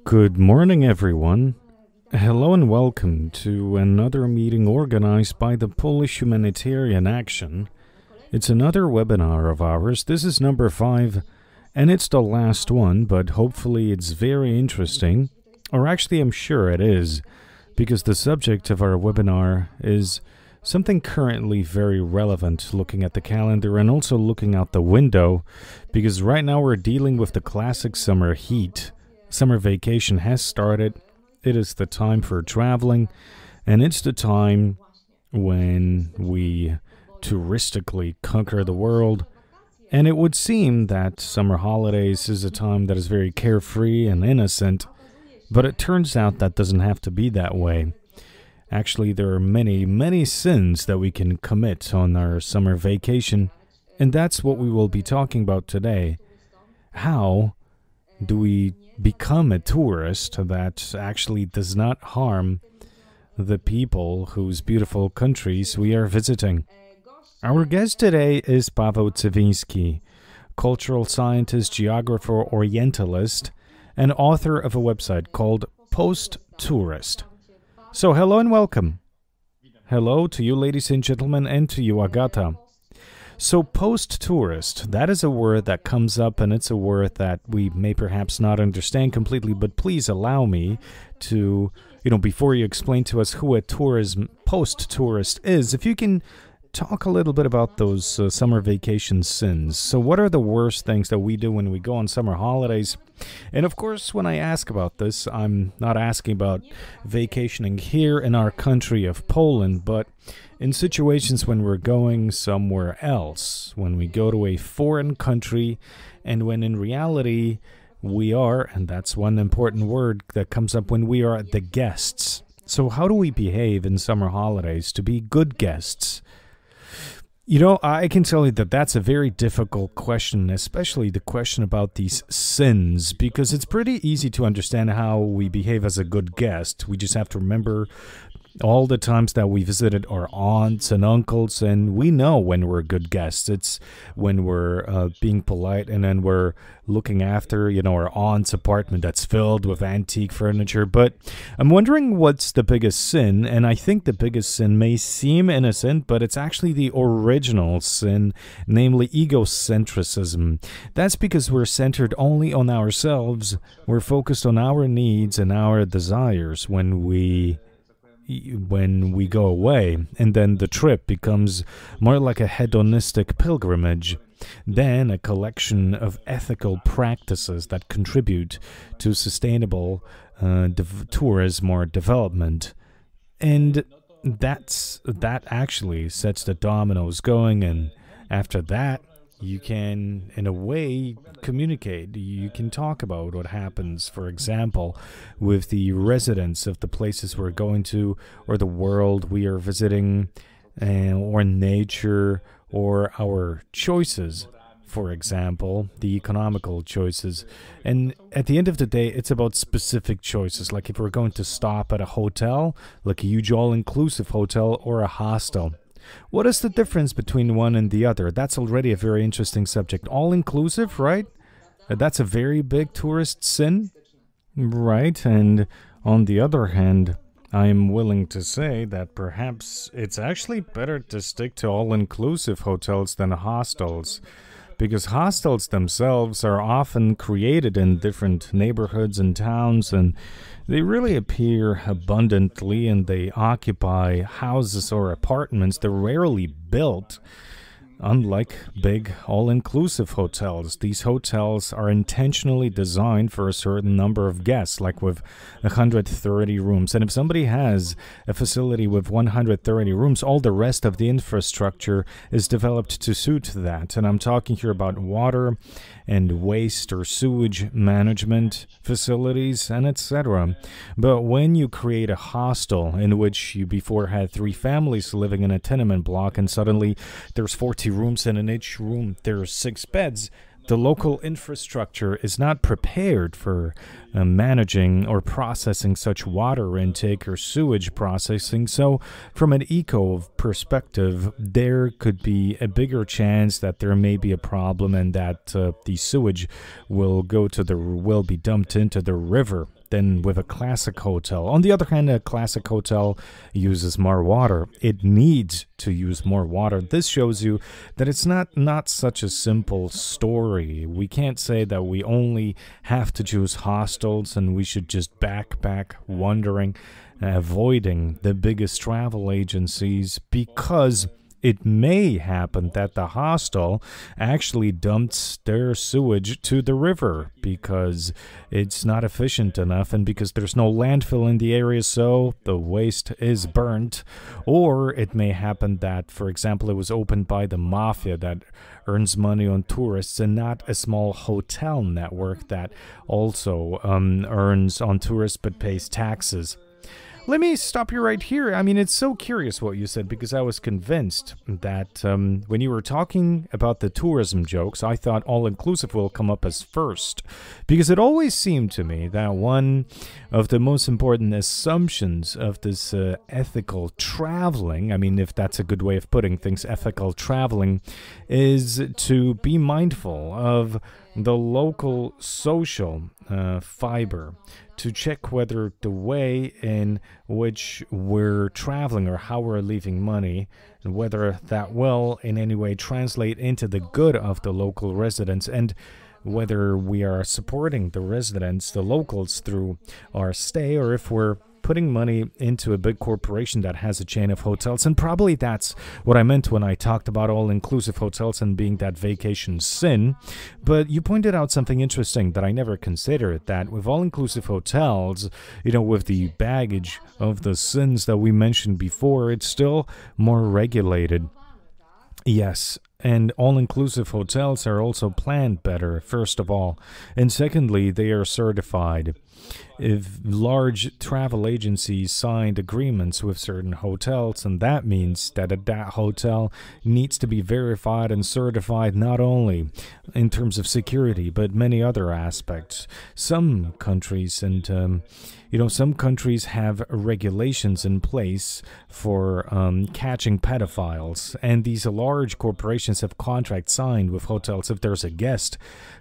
Good morning, everyone. Hello and welcome to another meeting organized by the Polish Humanitarian Action. It's another webinar of ours. This is number 5, and it's the last one, but hopefully it's very interesting. Or actually, I'm sure it is, because the subject of our webinar is something currently very relevant, looking at the calendar and also looking out the window, because right now we're dealing with the classic summer heat. Summer vacation has started. It is the time for traveling, and it's the time when we touristically conquer the world. And it would seem that summer holidays is a time that is very carefree and innocent, but it turns out that doesn't have to be that way. Actually, there are many, many sins that we can commit on our summer vacation, and that's what we will be talking about today. How do we become a tourist that actually does not harm the people whose beautiful countries we are visiting? Our guest today is Paweł Cywiński, cultural scientist, geographer, orientalist, and author of a website called Post-Tourist. So hello and welcome. Hello to you, ladies and gentlemen, and to you, Agata. So post-tourist, that is a word that comes up, and it's a word that we may perhaps not understand completely, but please allow me to, before you explain to us who a post-tourist is, if you can talk a little bit about those summer vacation sins. So what are the worst things that we do when we go on summer holidays? And of course, when I ask about this, I'm not asking about vacationing here in our country of Poland, but in situations when we're going somewhere else, when we go to a foreign country, and when in reality we are, and that's one important word that comes up, when we are the guests. So how do we behave in summer holidays to be good guests? I can tell you that that's a very difficult question, especially the question about these sins, because it's pretty easy to understand how we behave as a good guest. We just have to remember all the times that we visited our aunts and uncles, and we know when we're good guests. It's when we're being polite, and then we're looking after, our aunt's apartment that's filled with antique furniture. But I'm wondering what's the biggest sin, and I think the biggest sin may seem innocent, but it's actually the original sin, namely egocentrism. That's because we're centered only on ourselves. We're focused on our needs and our desires when we go away, and then the trip becomes more like a hedonistic pilgrimage than a collection of ethical practices that contribute to sustainable tourism or development. And that actually sets the dominoes going, and after that you can, in a way, communicate. You can talk about what happens, for example, with the residents of the places we're going to, or the world we are visiting, or nature, or our choices, for example, the economical choices. And at the end of the day, it's about specific choices, like if we're going to stop at a hotel, like a huge all-inclusive hotel, or a hostel. What is the difference between one and the other? That's already a very interesting subject. All-inclusive, right? That's a very big tourist sin, right? And on the other hand, I am willing to say that perhaps it's actually better to stick to all-inclusive hotels than hostels, because hostels themselves are often created in different neighborhoods and towns, and they really appear abundantly, and they occupy houses or apartments. They're rarely built. Unlike big all-inclusive hotels, these hotels are intentionally designed for a certain number of guests, like with 130 rooms. And if somebody has a facility with 130 rooms, all the rest of the infrastructure is developed to suit that. And I'm talking here about water and waste or sewage management facilities, and etc. But when you create a hostel in which you before had 3 families living in a tenement block, and suddenly there's 40 rooms, and in each room there are 6 beds, the local infrastructure is not prepared for managing or processing such water intake or sewage processing. So from an eco perspective, there could be a bigger chance that there may be a problem and that the sewage will be dumped into the river. than with a classic hotel. On the other hand, a classic hotel uses more water. It needs to use more water. This shows you that it's not such a simple story. We can't say that we only have to choose hostels and we should just backpack wandering, avoiding the biggest travel agencies, because it may happen that the hostel actually dumps their sewage to the river because it's not efficient enough and because there's no landfill in the area, so the waste is burnt. Or it may happen that, for example, it was opened by the mafia that earns money on tourists and not a small hotel network that also earns on tourists but pays taxes. Let me stop you right here. I mean, it's so curious what you said, because I was convinced that when you were talking about the tourism jokes, I thought all-inclusive will come up as first, because it always seemed to me that one of the most important assumptions of this ethical traveling, I mean, if that's a good way of putting things, ethical traveling, is to be mindful of the local social fiber, to check whether the way in which we're traveling or how we're leaving money, and whether that will in any way translate into the good of the local residents, and whether we are supporting the residents, the locals, through our stay, or if we're putting money into a big corporation that has a chain of hotels. And probably that's what I meant when I talked about all-inclusive hotels and being that vacation sin. But you pointed out something interesting that I never considered, that with all-inclusive hotels, with the baggage of the sins that we mentioned before, it's still more regulated. Yes, and all-inclusive hotels are also planned better, first of all. And secondly, they are certified. If large travel agencies signed agreements with certain hotels, and that means that that hotel needs to be verified and certified not only in terms of security, but many other aspects. Some countries some countries have regulations in place for catching pedophiles, and these large corporations have contracts signed with hotels. If there's a guest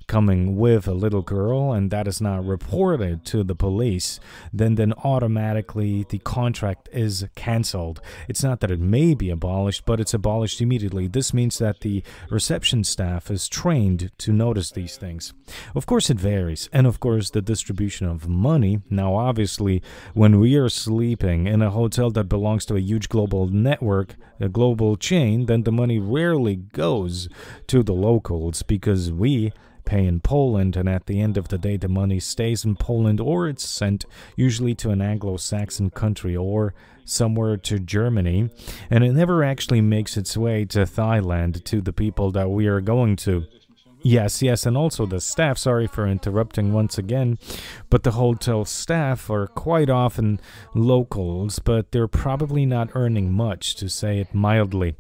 coming with a little girl and that is not reported to the police, then automatically the contract is canceled. It's not that it may be abolished, but it's abolished immediately. This means that the reception staff is trained to notice these things. Of course, it varies, and of course the distribution of money. Now, obviously, when we are sleeping in a hotel that belongs to a huge global network, a global chain, then the money rarely goes to the locals, because we pay in Poland, and at the end of the day the money stays in Poland, or it's sent usually to an Anglo-Saxon country or somewhere to Germany, and it never actually makes its way to Thailand to the people that we are going to. Yes, and also the staff, sorry for interrupting once again, but the hotel staff are quite often locals, but they're probably not earning much, to say it mildly.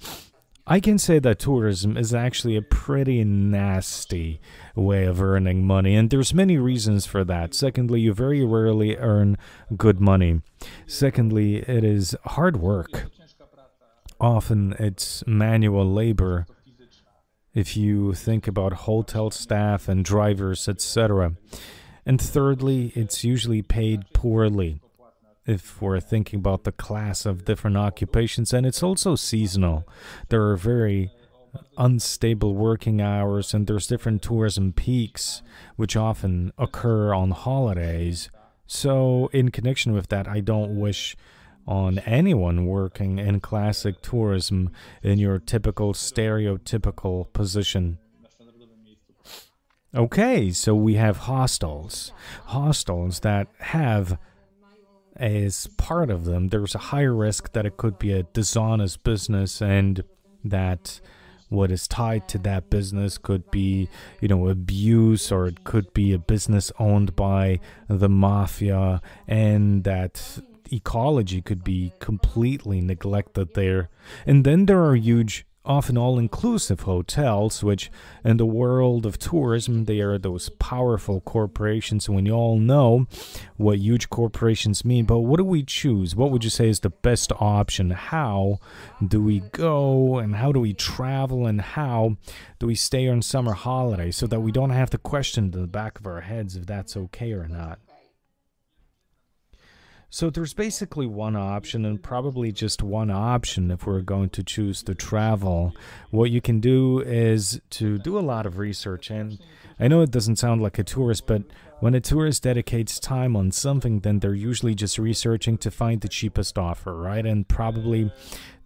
I can say that tourism is actually a pretty nasty way of earning money, and there's many reasons for that. Secondly, you very rarely earn good money. Secondly, it is hard work. Often it's manual labor, if you think about hotel staff and drivers, etc. And thirdly, it's usually paid poorly, if we're thinking about the class of different occupations, and it's also seasonal. There are very unstable working hours, and there's different tourism peaks which often occur on holidays. So in connection with that, I don't wish on anyone working in classic tourism in your typical stereotypical position. Okay, so we have hostels that have, as part of them, there's a high risk that it could be a dishonest business, and that what is tied to that business could be, abuse, or it could be a business owned by the mafia, and that ecology could be completely neglected there. And then there are huge, often all-inclusive hotels, which in the world of tourism, they are those powerful corporations, and we all know what huge corporations mean. But what do we choose? What would you say is the best option? How do we go, and how do we travel, and how do we stay on summer holiday, so that we don't have to question in the back of our heads if that's okay or not? So there's basically one option, and probably just one option if we're going to choose to travel. What you can do is to do a lot of research. And I know it doesn't sound like a tourist, but when a tourist dedicates time on something, then they're usually just researching to find the cheapest offer, right? And probably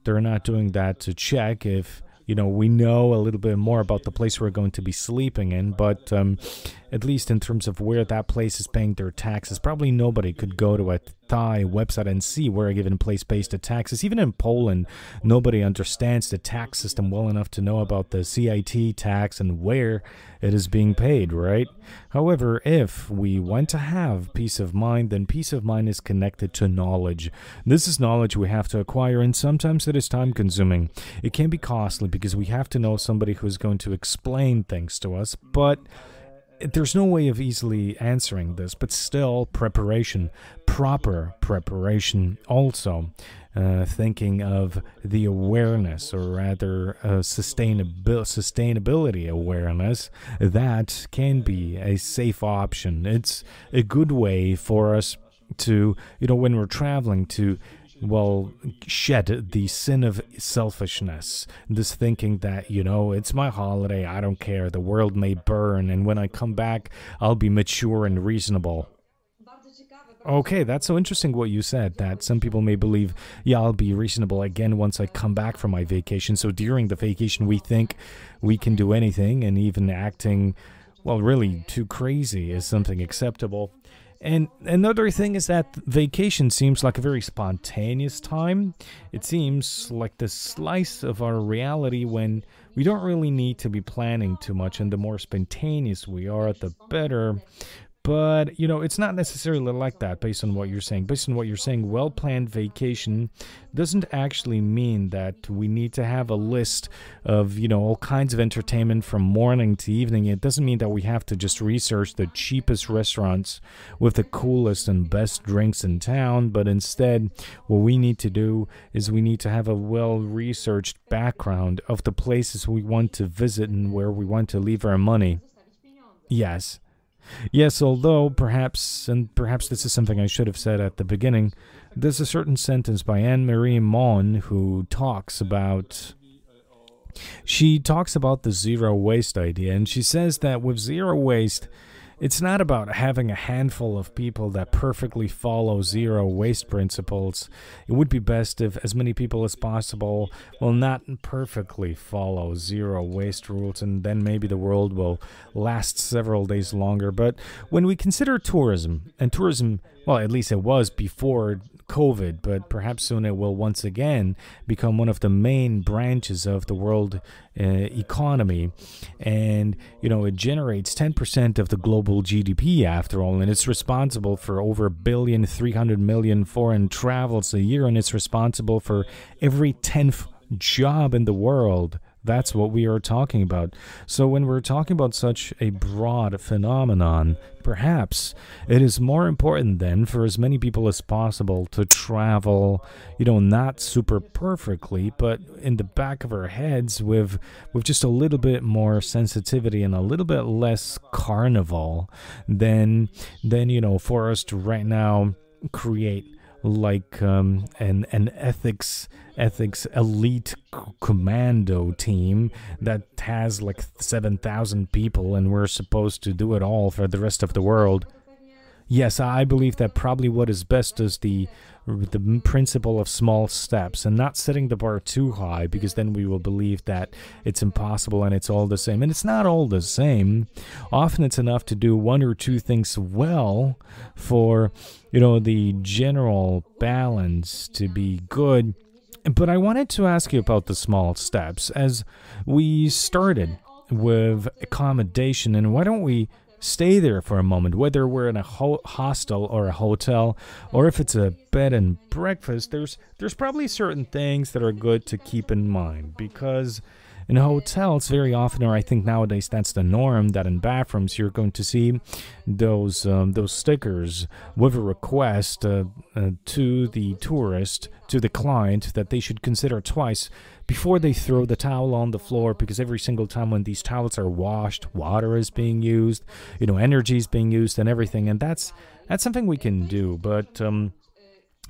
they're not doing that to check if, we know a little bit more about the place we're going to be sleeping in, but at least in terms of where that place is paying their taxes, probably nobody could go to a Thai website and see where a given place pays the taxes. Even in Poland, nobody understands the tax system well enough to know about the CIT tax and where it is being paid, right? However, if we want to have peace of mind, then peace of mind is connected to knowledge. This is knowledge we have to acquire, and sometimes it is time-consuming. It can be costly because we have to know somebody who's going to explain things to us, but there's no way of easily answering this, but still preparation, proper preparation also. Thinking of the awareness, or rather sustainability awareness, that can be a safe option. It's a good way for us to, when we're traveling, to shed the sin of selfishness, this thinking that, it's my holiday, I don't care, the world may burn, and when I come back, I'll be mature and reasonable. Okay, that's so interesting what you said, that some people may believe, I'll be reasonable again once I come back from my vacation. So during the vacation, we think we can do anything, and even acting, really too crazy is something acceptable. And another thing is that vacation seems like a very spontaneous time. It seems like the slice of our reality when we don't really need to be planning too much, and the more spontaneous we are, the better. But, it's not necessarily like that based on what you're saying. Based on what you're saying, well-planned vacation doesn't actually mean that we need to have a list of, all kinds of entertainment from morning to evening. It doesn't mean that we have to just research the cheapest restaurants with the coolest and best drinks in town. But instead, what we need to do is we need to have a well-researched background of the places we want to visit and where we want to leave our money. Yes, although perhaps this is something I should have said at the beginning, there's a certain sentence by Anne-Marie Mon who talks about the zero waste idea, and she says that with zero waste, it's not about having a handful of people that perfectly follow zero waste principles. It would be best if as many people as possible will not perfectly follow zero waste rules, and then maybe the world will last several days longer. But when we consider tourism, and tourism, at least it was before COVID, but perhaps soon it will once again become one of the main branches of the world economy. And, it generates 10% of the global GDP after all, and it's responsible for over 1,300,000,000 foreign travels a year, and it's responsible for every 10th job in the world. That's what we are talking about. So when we're talking about such a broad phenomenon, perhaps it is more important then for as many people as possible to travel, not super perfectly, but in the back of our heads with just a little bit more sensitivity and a little bit less carnival than for us to right now create like an ethics elite commando team that has like 7,000 people, and we're supposed to do it all for the rest of the world. Yes, I believe that probably what is best is the principle of small steps, and not setting the bar too high, because then we will believe that it's impossible and it's all the same. And it's not all the same. Often it's enough to do one or two things well for, the general balance to be good. But I wanted to ask you about the small steps, as we started with accommodation, and why don't we stay there for a moment, whether we're in a hostel or a hotel, or if it's a bed and breakfast. There's probably certain things that are good to keep in mind, because in hotels very often, or I think nowadays that's the norm, that in bathrooms you're going to see those stickers with a request to the tourist, to the client, that they should consider twice before they throw the towel on the floor, because every single time when these towels are washed, water is being used, energy is being used and everything, and that's something we can do. But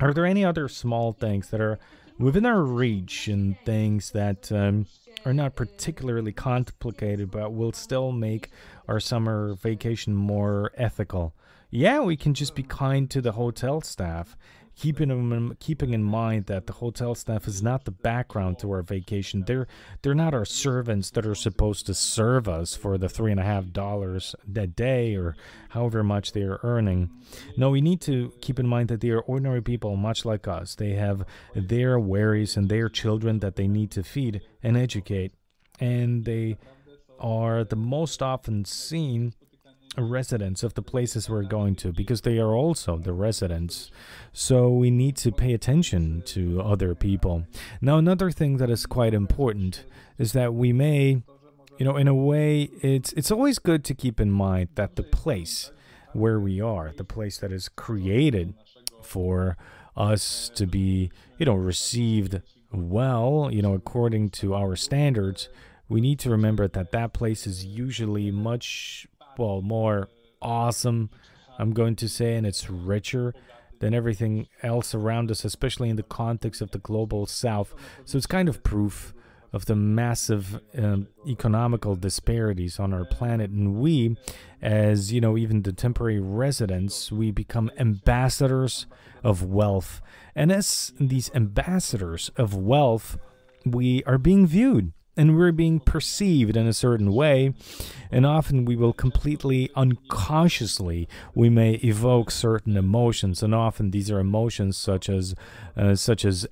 Are there any other small things that are within our reach and things that are not particularly complicated but will still make our summer vacation more ethical? Yeah, we can just be kind to the hotel staff, keeping in mind that the hotel staff is not the background to our vacation. They're not our servants that are supposed to serve us for the $3.50 a day or however much they are earning. No, we need to keep in mind that they are ordinary people, much like us. They have their worries and their children that they need to feed and educate, and they are the most often seen residents of the places we're going to, because they are also the residents. So we need to pay attention to other people. Now, another thing that is quite important is that we may, in a way, it's always good to keep in mind that the place where we are, the place that is created for us to be, received well, according to our standards, we need to remember that that place is usually much more awesome, I'm going to say, and it's richer than everything else around us, especially in the context of the global south. So it's kind of proof of the massive economical disparities on our planet. And we, as, even the temporary residents, we become ambassadors of wealth. And as these ambassadors of wealth, we are being viewed. And we're being perceived in a certain way, and often we will completely unconsciously, we may evoke certain emotions, and often these are emotions such as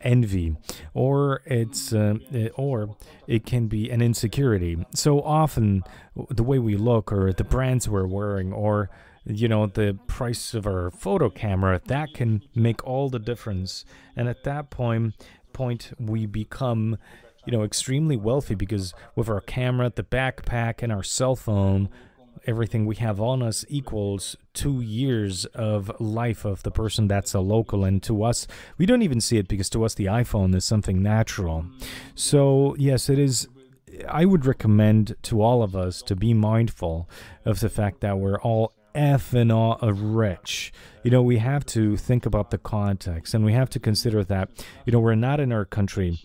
envy, or it can be an insecurity. So often, the way we look, or the brands we're wearing, or the price of our photo camera, that can make all the difference. And at that point we become extremely wealthy, because with our camera, the backpack, and our cell phone, everything we have on us equals 2 years of life of the person that's a local. And to us, we don't even see it, because to us the iPhone is something natural. So yes, it is. I would recommend to all of us to be mindful of the fact that we're all effing rich. We have to think about the context, and we have to consider that we're not in our country.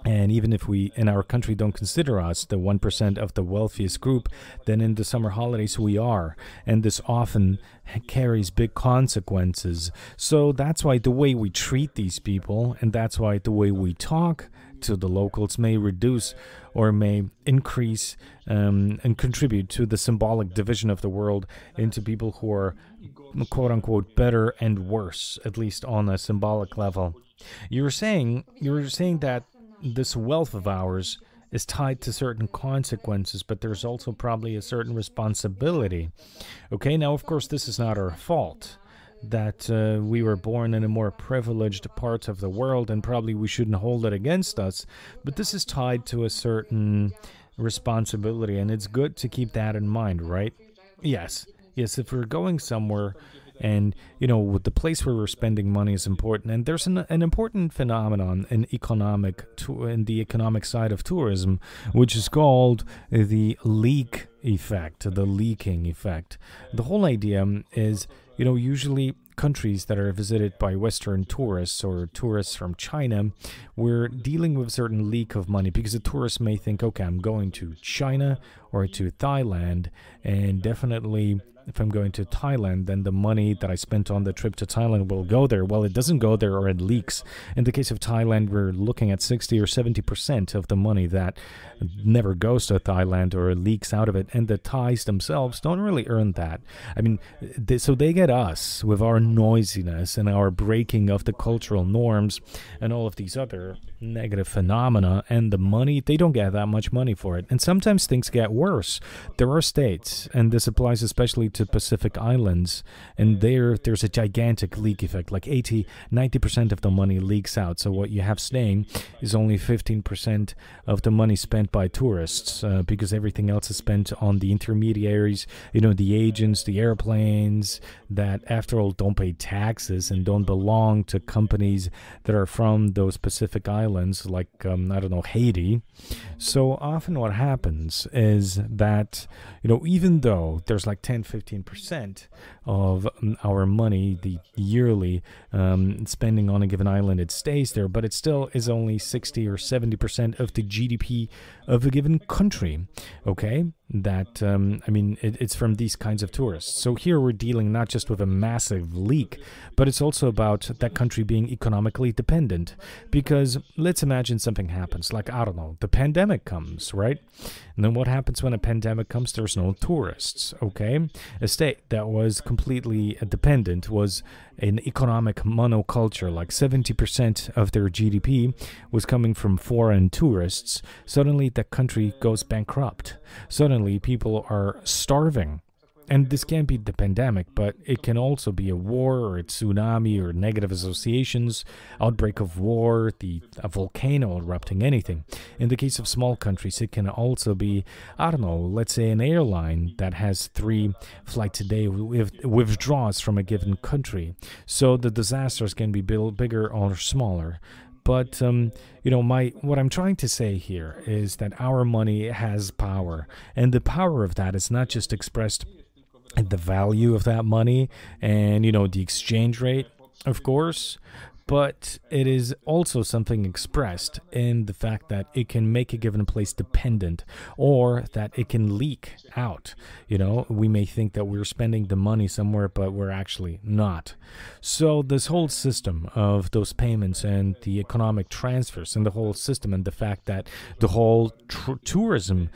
And even if we in our country don't consider us the 1% of the wealthiest group, then in the summer holidays we are. And this often carries big consequences. So that's why the way we treat these people, and that's why the way we talk to the locals, may reduce or may increase and contribute to the symbolic division of the world into people who are, quote unquote, better and worse, at least on a symbolic level. You were saying that this wealth of ours is tied to certain consequences, but there's also probably a certain responsibility. Okay, now, of course, this is not our fault that we were born in a more privileged part of the world, and probably we shouldn't hold it against us, but this is tied to a certain responsibility, and it's good to keep that in mind, right? Yes, if we're going somewhere, and, the place where we're spending money is important. And there's an important phenomenon in the economic side of tourism, which is called the leak effect, the leaking effect. The whole idea is, usually countries that are visited by Western tourists or tourists from China, we're dealing with a certain leak of money, because a tourist may think, okay, I'm going to China or to Thailand, and definitely if I'm going to Thailand, then the money that I spent on the trip to Thailand will go there. Well, it doesn't go there, or it leaks. In the case of Thailand, we're looking at 60 or 70% of the money that never goes to Thailand or leaks out of it. And the Thais themselves don't really earn that. I mean, so they get us with our noisiness and our breaking of the cultural norms and all of these other negative phenomena, and the money, they don't get that much money for it. And sometimes things get worse. There are states, and this applies especially to Pacific Islands, and there's a gigantic leak effect, like 80-90% of the money leaks out. So what you have staying is only 15% of the money spent by tourists, because everything else is spent on the intermediaries, the agents, the airplanes, that after all don't pay taxes and don't belong to companies that are from those Pacific Islands, like, Haiti. So often what happens is that, even though there's like 10-15% 15% of our money, the yearly spending on a given island, it stays there, but it still is only 60 or 70% of the GDP of a given country, okay? That, I mean, it's from these kinds of tourists. So here we're dealing not just with a massive leak, but it's also about that country being economically dependent. Because let's imagine something happens, like, I don't know, the pandemic comes, right? And then what happens when a pandemic comes? There's no tourists, okay? A state that was completely dependent, was an economic monoculture, like 70% of their GDP was coming from foreign tourists. Suddenly that country goes bankrupt. Suddenly people are starving. And this can be the pandemic, but it can also be a war or a tsunami or negative associations, outbreak of war, a volcano erupting, anything. In the case of small countries, it can also be, I don't know, let's say an airline that has 3 flights a day withdraws from a given country. So the disasters can be bigger or smaller. But, you know, what I'm trying to say here is that our money has power. And the power of that is not just expressed in the value of that money and, you know, the exchange rate, of course, but it is also something expressed in the fact that it can make a given place dependent, or that it can leak out. You know, we may think that we're spending the money somewhere, but we're actually not. So this whole system of those payments and the economic transfers and the whole system, and the fact that the whole tourism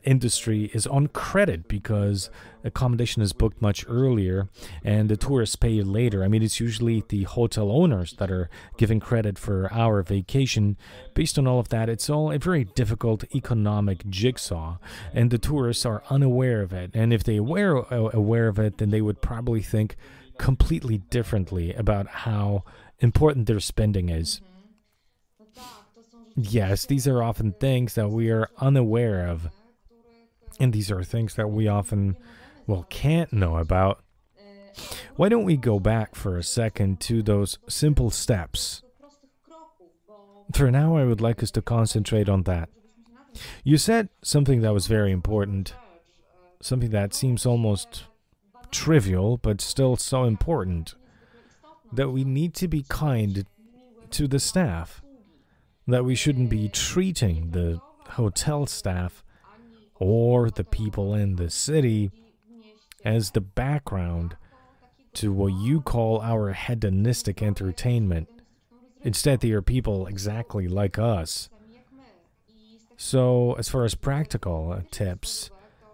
industry is on credit because accommodation is booked much earlier and the tourists pay later. I mean, it's usually the hotel owners that are giving credit for our vacation. Based on all of that, it's all a very difficult economic jigsaw, and the tourists are unaware of it. And if they were aware of it, then they would probably think completely differently about how important their spending is. Yes, these are often things that we are unaware of, and these are things that we often, well, can't know about. Why don't we go back for a second to those simple steps? For now, I would like us to concentrate on that. You said something that was very important, something that seems almost trivial, but still so important, that we need to be kind to the staff, that we shouldn't be treating the hotel staff or the people in the city as the background to what you call our hedonistic entertainment. Instead, they are people exactly like us. So, as far as practical tips,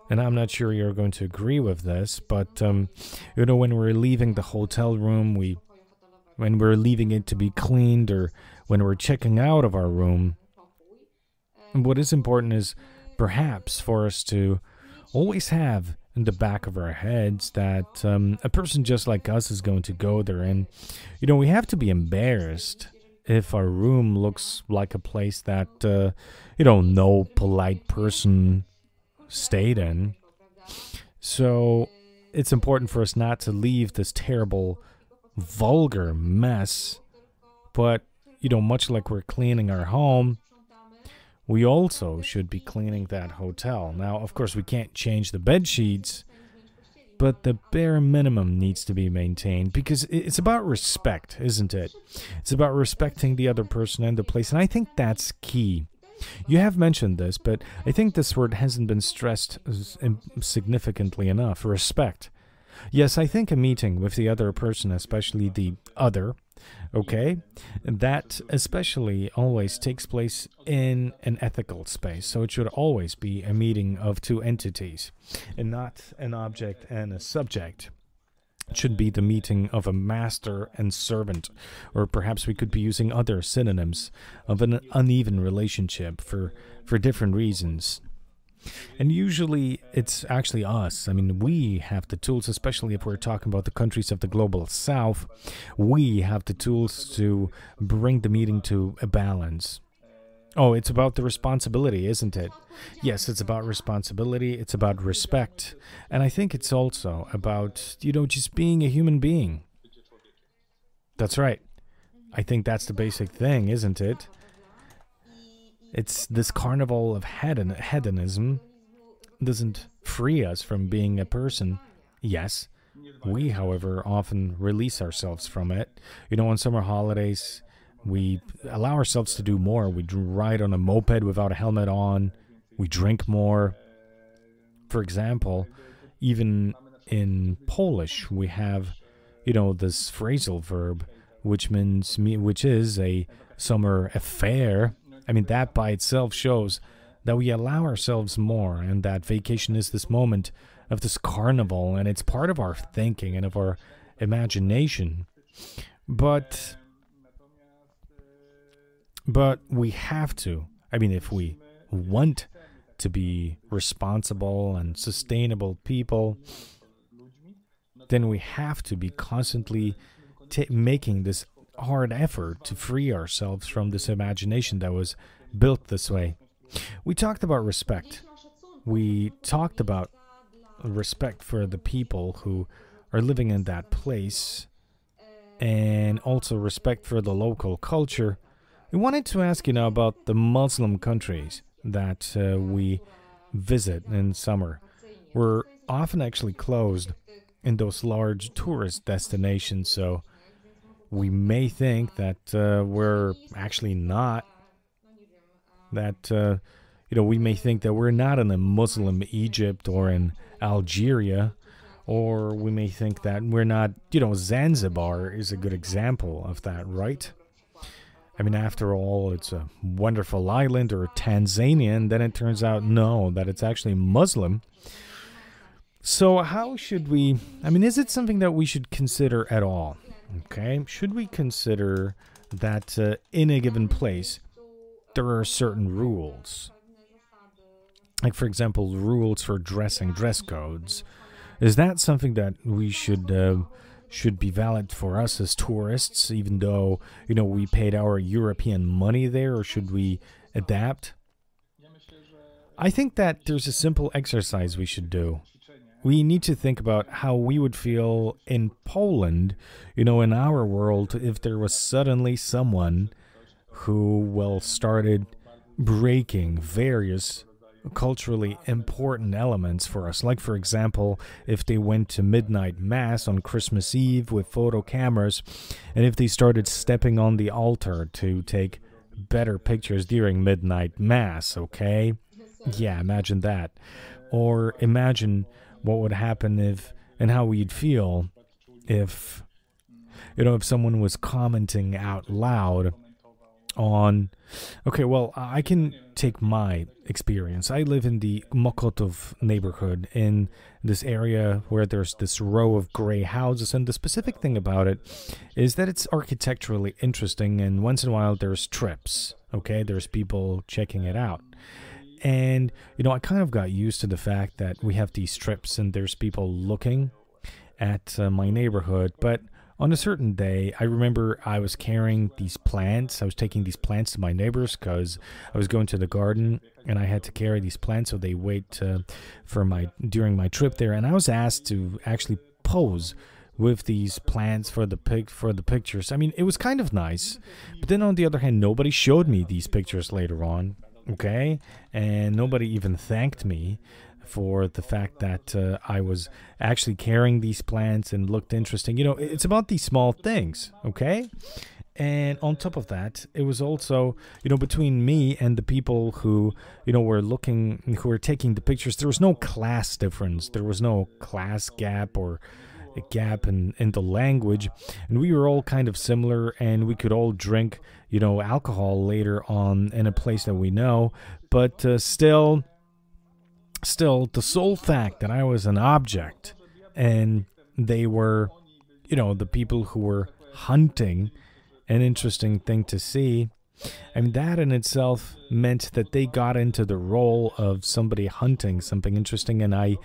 and I'm not sure you're going to agree with this, but, you know, when we're leaving the hotel room, when we're leaving it to be cleaned, or when we're checking out of our room, what is important is perhaps for us to always have in the back of our heads that a person just like us is going to go there. And, you know, we have to be embarrassed if our room looks like a place that, you know, no polite person stayed in. So it's important for us not to leave this terrible, vulgar mess. But, you know, much like we're cleaning our home, we also should be cleaning that hotel. Now, of course, we can't change the bed sheets, but the bare minimum needs to be maintained, because it's about respect, isn't it? It's about respecting the other person and the place, and I think that's key. You have mentioned this, but I think this word hasn't been stressed significantly enough. Respect. Yes, I think a meeting with the other person, especially the other, okay, that especially always takes place in an ethical space. So it should always be a meeting of two entities and not an object and a subject. It should be the meeting of a master and servant, or perhaps we could be using other synonyms of an uneven relationship for different reasons. And usually it's actually us. I mean, we have the tools, especially if we're talking about the countries of the global south, we have the tools to bring the meeting to a balance. Oh, it's about the responsibility, isn't it? Yes, it's about responsibility, it's about respect. And I think it's also about, you know, just being a human being. That's right. I think that's the basic thing, isn't it? It's this carnival of hedonism doesn't free us from being a person. Yes, we, however, often release ourselves from it. You know, on summer holidays, we allow ourselves to do more. We ride on a moped without a helmet on. We drink more. For example, even in Polish, we have, you know, this phrasal verb, which is a summer affair. I mean, that by itself shows that we allow ourselves more, and that vacation is this moment of this carnival, and it's part of our thinking and of our imagination. But we have to. I mean, if we want to be responsible and sustainable people, then we have to be constantly making this hard effort to free ourselves from this imagination that was built this way. We talked about respect. We talked about respect for the people who are living in that place, and also respect for the local culture. We wanted to ask you now about the Muslim countries that we visit in summer. We're often actually closed in those large tourist destinations, so we may think that we're actually not. That we may think that we're not in a Muslim Egypt or in Algeria, or we may think that we're not. Zanzibar is a good example of that, right? I mean, after all, it's a wonderful island, or Tanzania, and then it turns out, no, that it's actually Muslim. So how should we, is it something that we should consider at all? Okay, should we consider that in a given place, there are certain rules? Like, for example, rules for dressing, dress codes. Is that something that we should be valid for us as tourists, even though, we paid our European money there, or should we adapt? I think that there's a simple exercise we should do. We need to think about how we would feel in Poland, in our world, if there was suddenly someone who, started breaking various culturally important elements for us. Like, for example, if they went to midnight mass on Christmas Eve with photo cameras, and if they started stepping on the altar to take better pictures during midnight mass, okay? Yeah, imagine that. Or imagine what would happen if, and how we'd feel if, if someone was commenting out loud on, okay, well, I can take my experience. I live in the Mokotów neighborhood, in this area where there's this row of gray houses, and the specific thing about it is that it's architecturally interesting, and once in a while there's trips, okay? There's people checking it out. And, I kind of got used to the fact that we have these trips and there's people looking at my neighborhood. But on a certain day, I remember I was carrying these plants. I was taking these plants to my neighbors because I was going to the garden and I had to carry these plants, so they wait during my trip there. And I was asked to actually pose with these plants for the pictures. It was kind of nice. But then on the other hand, nobody showed me these pictures later on. Okay, and nobody even thanked me for the fact that I was actually carrying these plants and looked interesting. It's about these small things, okay? And on top of that, it was also, between me and the people who, who were taking the pictures, there was no class difference. There was no class gap or a gap in the language, and we were all kind of similar, and we could all drink alcohol later on in a place that we know, but still the sole fact that I was an object and they were the people who were hunting an interesting thing to see, that in itself meant that they got into the role of somebody hunting something interesting, and I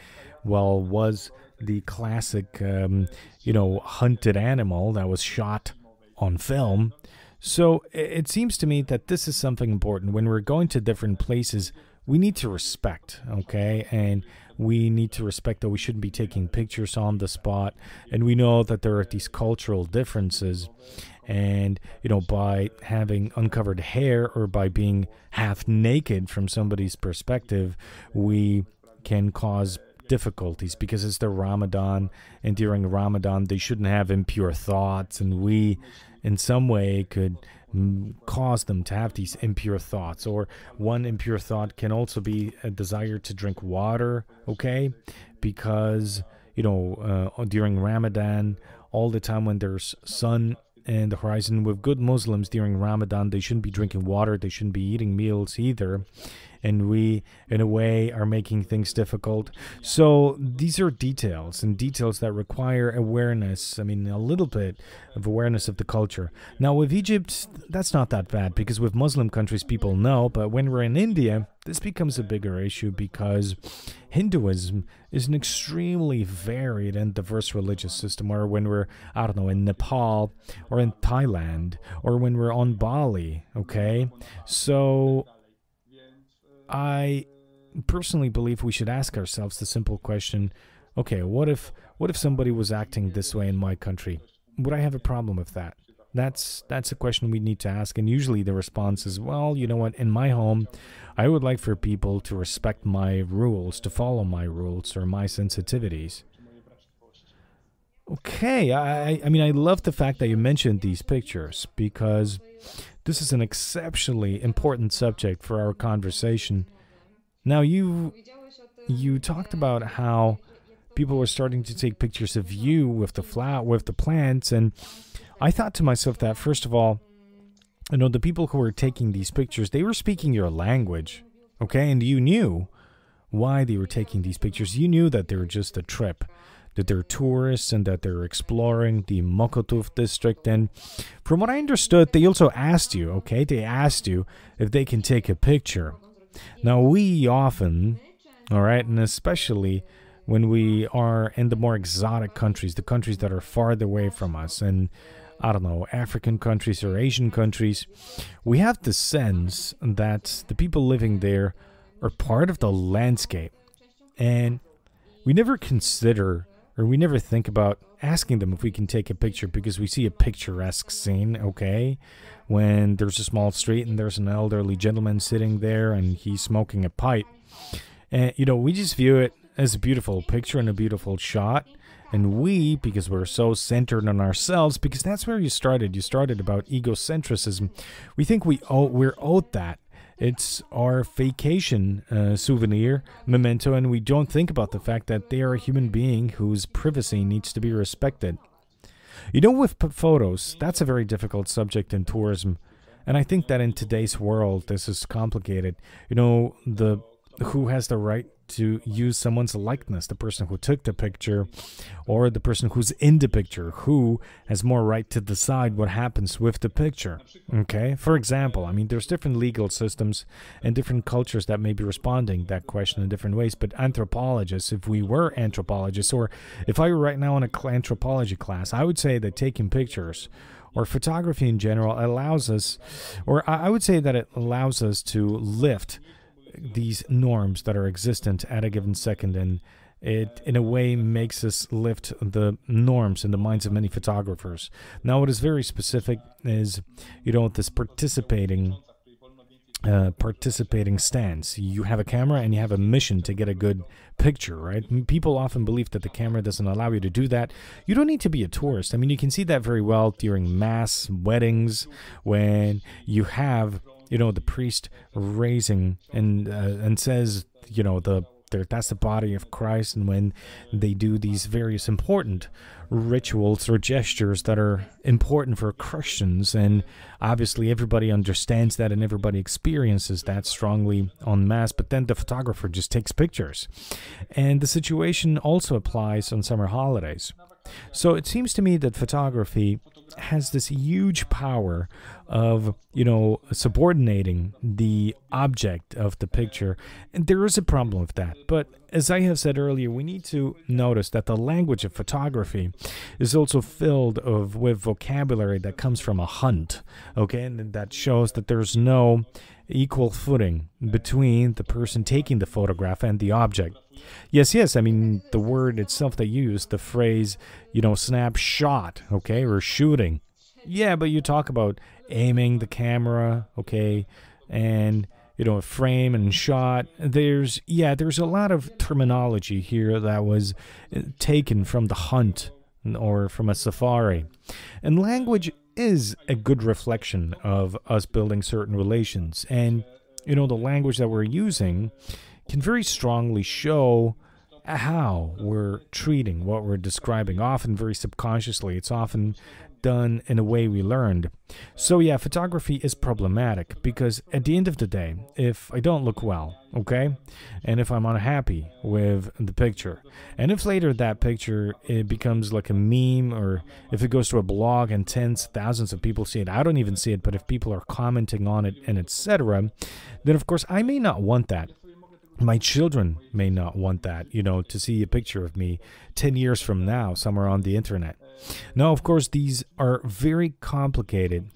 was the classic, hunted animal that was shot on film. So it seems to me that this is something important. When we're going to different places, we need to respect, okay? And we need to respect that we shouldn't be taking pictures on the spot. And we know that there are these cultural differences. And, by having uncovered hair or by being half naked from somebody's perspective, we can cause difficulties because it's the Ramadan, and during Ramadan they shouldn't have impure thoughts, and we in some way could cause them to have these impure thoughts. Or one impure thought can also be a desire to drink water, okay? Because, during Ramadan, all the time when there's sun and the horizon, with good Muslims during Ramadan, they shouldn't be drinking water, they shouldn't be eating meals either. And we, in a way, are making things difficult. So these are details, and details that require awareness. I mean, a little bit of awareness of the culture. Now, with Egypt, that's not that bad, because with Muslim countries, people know. But when we're in India, this becomes a bigger issue, because Hinduism is an extremely varied and diverse religious system. Or when we're, I don't know, in Nepal, or in Thailand, or when we're on Bali, okay? So I personally believe we should ask ourselves the simple question, okay, what if somebody was acting this way in my country? Would I have a problem with that? That's a question we need to ask, and usually the response is, well, you know what, in my home, I would like for people to respect my rules, to follow my rules or my sensitivities. Okay, I mean, I love the fact that you mentioned these pictures, because this is an exceptionally important subject for our conversation. Now, you talked about how people were starting to take pictures of you with the plants, and I thought to myself that, first of all, the people who were taking these pictures, they were speaking your language, okay? And you knew why they were taking these pictures. You knew that they were just a trip, that they're tourists, and that they're exploring the Mokotów district. And from what I understood, they also asked you, okay? They asked you if they can take a picture. Now, we often, all right, and especially when we are in the more exotic countries, the countries that are farther away from us, and I don't know, African countries or Asian countries, we have the sense that the people living there are part of the landscape. And we never consider, or we never think about asking them if we can take a picture, because we see a picturesque scene, okay? When there's a small street and there's an elderly gentleman sitting there and he's smoking a pipe. And, we just view it as a beautiful picture and a beautiful shot. And we, because we're so centered on ourselves, because that's where you started about egocentrism, we think we're owed that. It's our vacation souvenir, memento, and we don't think about the fact that they are a human being whose privacy needs to be respected. With photos, that's a very difficult subject in tourism, and I think that in today's world, this is complicated. Who has the right to use someone's likeness, the person who took the picture or the person who's in the picture? Who has more right to decide what happens with the picture? Okay, for example, I mean, there's different legal systems and different cultures that may be responding that question in different ways, but anthropologists, if we were anthropologists, or if I were right now in an anthropology class, I would say that taking pictures or photography in general allows us, or I would say that it allows us to lift these norms that are existent at a given second, and it in a way makes us lift the norms in the minds of many photographers. Now, what is very specific is this participating stance. You have a camera and you have a mission to get a good picture, right? People often believe that the camera doesn't allow you to do that. You don't need to be a tourist. I mean, you can see that very well during mass weddings, when you have the priest raising and says, that's the body of Christ, and when they do these various important rituals or gestures that are important for Christians, and obviously everybody understands that and everybody experiences that strongly en masse, but then the photographer just takes pictures. And the situation also applies on summer holidays. So it seems to me that photography has this huge power of, subordinating the object of the picture. And there is a problem with that. But as I have said earlier, we need to notice that the language of photography is also filled with vocabulary that comes from a hunt, okay? And that shows that there's no equal footing between the person taking the photograph and the object. Yes, I mean, the word itself they use, the phrase, snapshot, okay, or shooting. Yeah, but you talk about aiming the camera, okay, and, a frame and shot. There's a lot of terminology here that was taken from the hunt or from a safari. And language is a good reflection of us building certain relations. And, the language that we're using can very strongly show how we're treating what we're describing, often very subconsciously. It's often done in a way we learned. So yeah, photography is problematic because at the end of the day, if I don't look well, okay, and if I'm unhappy with the picture, and if later that picture it becomes like a meme, or if it goes to a blog and thousands of people see it, I don't even see it, but if people are commenting on it and etc., then of course I may not want that. My children may not want that, to see a picture of me 10 years from now somewhere on the internet. Now, of course, these are very complicated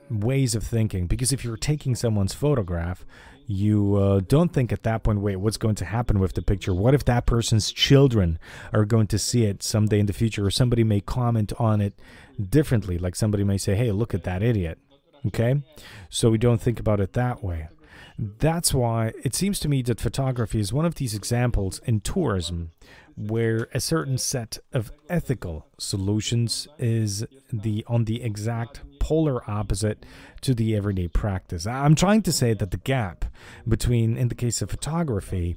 ways of thinking, because if you're taking someone's photograph, you don't think at that point, wait, what's going to happen with the picture? What if that person's children are going to see it someday in the future, or somebody may comment on it differently, like somebody may say, hey, look at that idiot, okay? So we don't think about it that way. That's why it seems to me that photography is one of these examples in tourism where a certain set of ethical solutions is on the exact polar opposite to the everyday practice. I'm trying to say that the gap between, in the case of photography,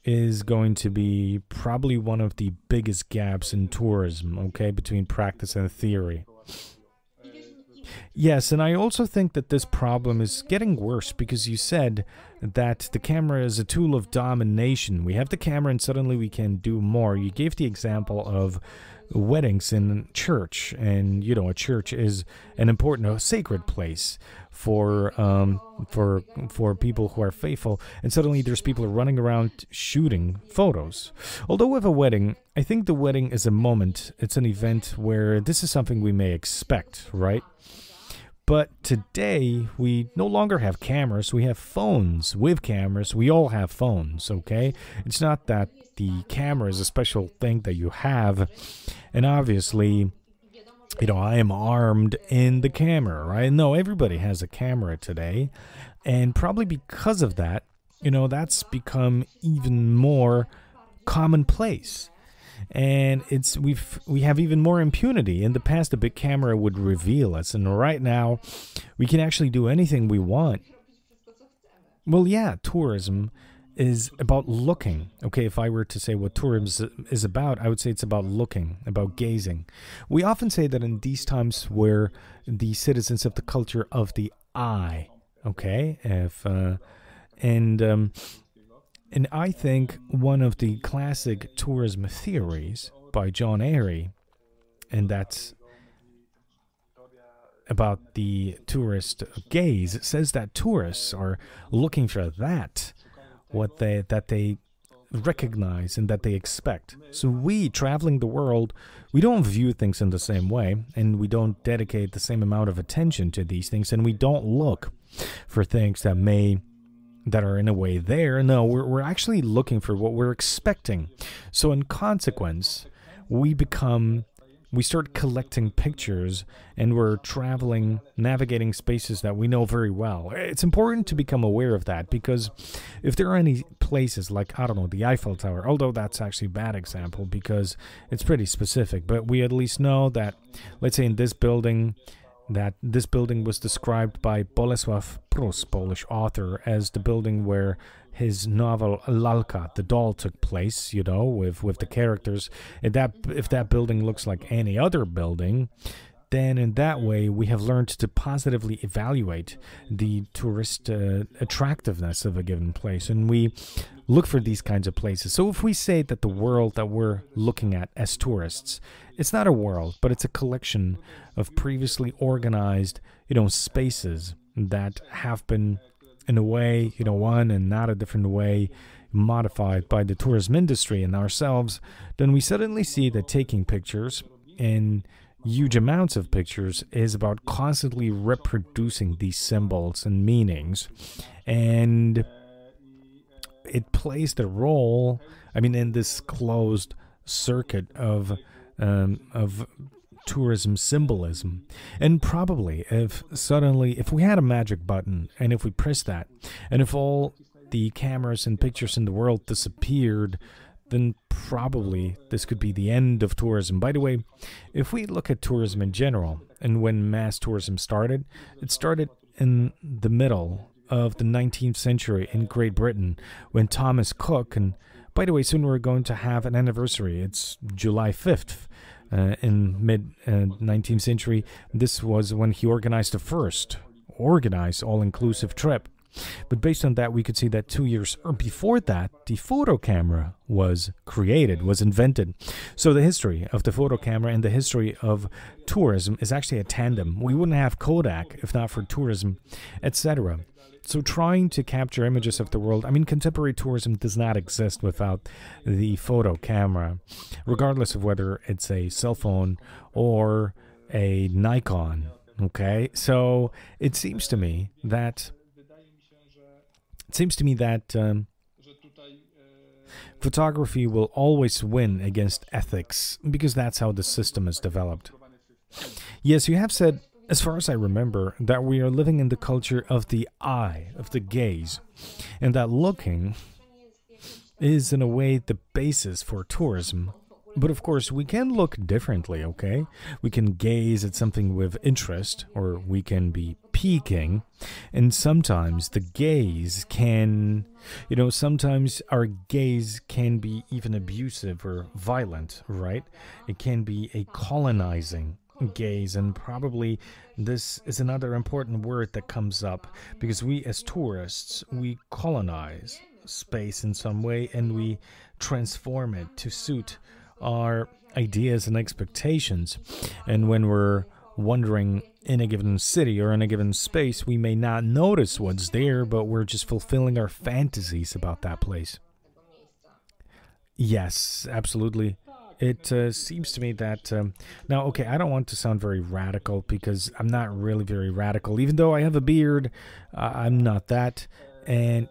is going to be probably one of the biggest gaps in tourism, okay, between practice and theory. Yes, and I also think that this problem is getting worse because you said that the camera is a tool of domination. We have the camera and suddenly we can do more. You gave the example of weddings in church, and a church is an important, a sacred place for people who are faithful, and suddenly there's people running around shooting photos. Although with a wedding, I think the wedding is a moment, it's an event where this is something we may expect, right? But today, we no longer have cameras, we have phones with cameras. We all have phones, okay? It's not that the camera is a special thing that you have, and obviously, I am armed in the camera, right? No, everybody has a camera today, and probably because of that, that's become even more commonplace. And we have even more impunity. In the past, a big camera would reveal us, and right now, we can actually do anything we want. Well, yeah, tourism is about looking. Okay, if I were to say what tourism is about, I would say it's about looking, about gazing. We often say that in these times we're the citizens of the culture of the eye. Okay, and I think one of the classic tourism theories by John Airy, and that's about the tourist gaze, says that tourists are looking for that they recognize and that they expect. So we, traveling the world, we don't view things in the same way, and we don't dedicate the same amount of attention to these things, and we don't look for things that are in a way there. No, we're actually looking for what we're expecting. So in consequence, we start collecting pictures, and we're traveling, navigating spaces that we know very well. It's important to become aware of that, because if there are any places like, I don't know, the Eiffel Tower, although that's actually a bad example because it's pretty specific, but we at least know that, let's say in this building, that this building was described by Bolesław Prus, Polish author, as the building where his novel Lalka, the doll, took place, with the characters. And if that building looks like any other building, then in that way we have learned to positively evaluate the tourist attractiveness of a given place, and we look for these kinds of places. So if we say that the world that we're looking at as tourists, it's not a world, but it's a collection of previously organized, spaces that have been, in a way, one and not a different way, modified by the tourism industry and ourselves, then we suddenly see that taking pictures, in huge amounts of pictures, is about constantly reproducing these symbols and meanings. And it plays the role, in this closed circuit of tourism symbolism. And probably if we had a magic button and if we pressed that, and if all the cameras and pictures in the world disappeared, then probably this could be the end of tourism. By the way, if we look at tourism in general, and when mass tourism started, it started in the middle of the 19th century in Great Britain when Thomas Cook, and by the way, soon we're going to have an anniversary. It's July 5th. In mid-19th century, this was when he organized the first organized all-inclusive trip. But based on that, we could see that 2 years before that, the photo camera was created, was invented. So the history of the photo camera and the history of tourism is actually a tandem. We wouldn't have Kodak if not for tourism, etc. So trying to capture images of the world, I mean, contemporary tourism does not exist without the photo camera, regardless of whether it's a cell phone or a Nikon, okay? So it seems to me that photography will always win against ethics because that's how the system is developed. Yes, you have said, as far as I remember, that we are living in the culture of the eye, of the gaze, and that looking is in a way the basis for tourism. But of course, we can look differently, okay? We can gaze at something with interest, or we can be peeking, and sometimes the gaze can, sometimes our gaze can be even abusive or violent, right? It can be a colonizing gaze, and probably this is another important word that comes up because we as tourists, we colonize space in some way and we transform it to suit our ideas and expectations. And when we're wandering in a given city or in a given space, we may not notice what's there, but we're just fulfilling our fantasies about that place. Yes, absolutely. It seems to me that, now, okay, I don't want to sound very radical because I'm not really very radical. Even though I have a beard, I'm not that. And,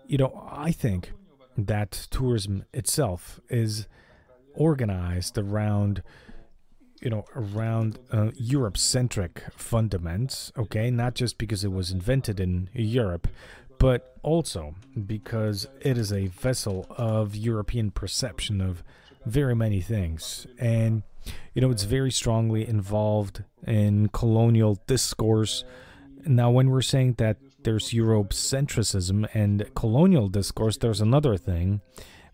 I think that tourism itself is organized around, Europe-centric fundaments, okay? Not just because it was invented in Europe, but also because it is a vessel of European perception of very many things. And, it's very strongly involved in colonial discourse. Now, when we're saying that there's Eurocentrism and colonial discourse, there's another thing,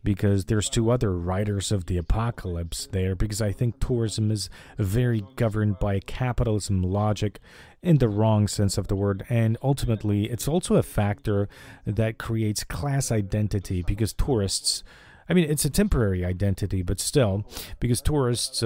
because there's two other writers of the apocalypse there, because I think tourism is very governed by capitalism logic in the wrong sense of the word, and ultimately it's also a factor that creates class identity, because tourists, I mean, it's a temporary identity, but still, because tourists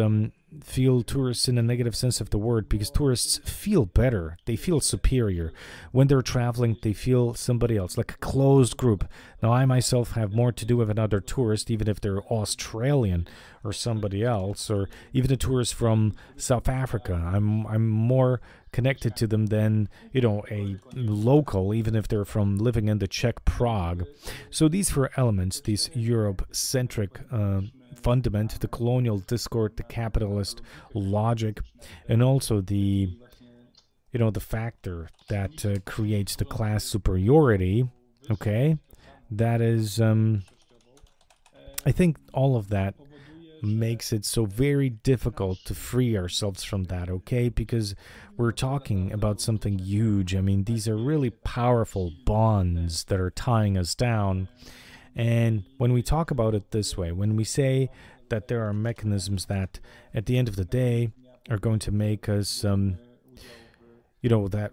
feel tourists in a negative sense of the word, because tourists feel better, they feel superior. When they're traveling, they feel somebody else, like a closed group. Now, I myself have more to do with another tourist, even if they're Australian or somebody else, or even a tourist from South Africa. I'm more connected to them than, a local, even if they're from living in the Czech Prague. So these four elements, these Europe-centric fundament, the colonial discourse, the capitalist logic, and also the factor that creates the class superiority, okay, that is, I think all of that makes it so very difficult to free ourselves from that, okay, because we're talking about something huge. I mean, these are really powerful bonds that are tying us down. And when we talk about it this way, when we say that there are mechanisms that at the end of the day are going to make us, that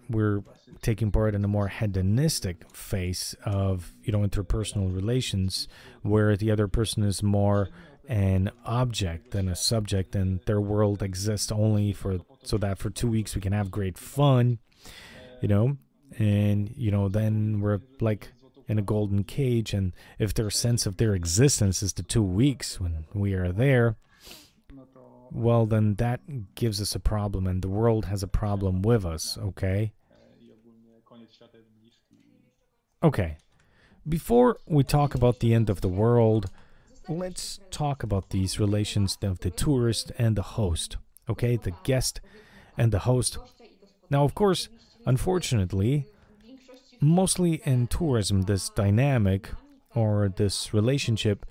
we're taking part in a more hedonistic phase of, interpersonal relations, where the other person is more an object than a subject, and their world exists only so that for 2 weeks we can have great fun, and, then we're like in a golden cage, and if their sense of their existence is the 2 weeks when we are there, well, then that gives us a problem, and the world has a problem with us, okay? Okay, before we talk about the end of the world, let's talk about these relations of the tourist and the host, okay, the guest and the host. Now, of course, unfortunately, mostly in tourism, this dynamic or this relationship,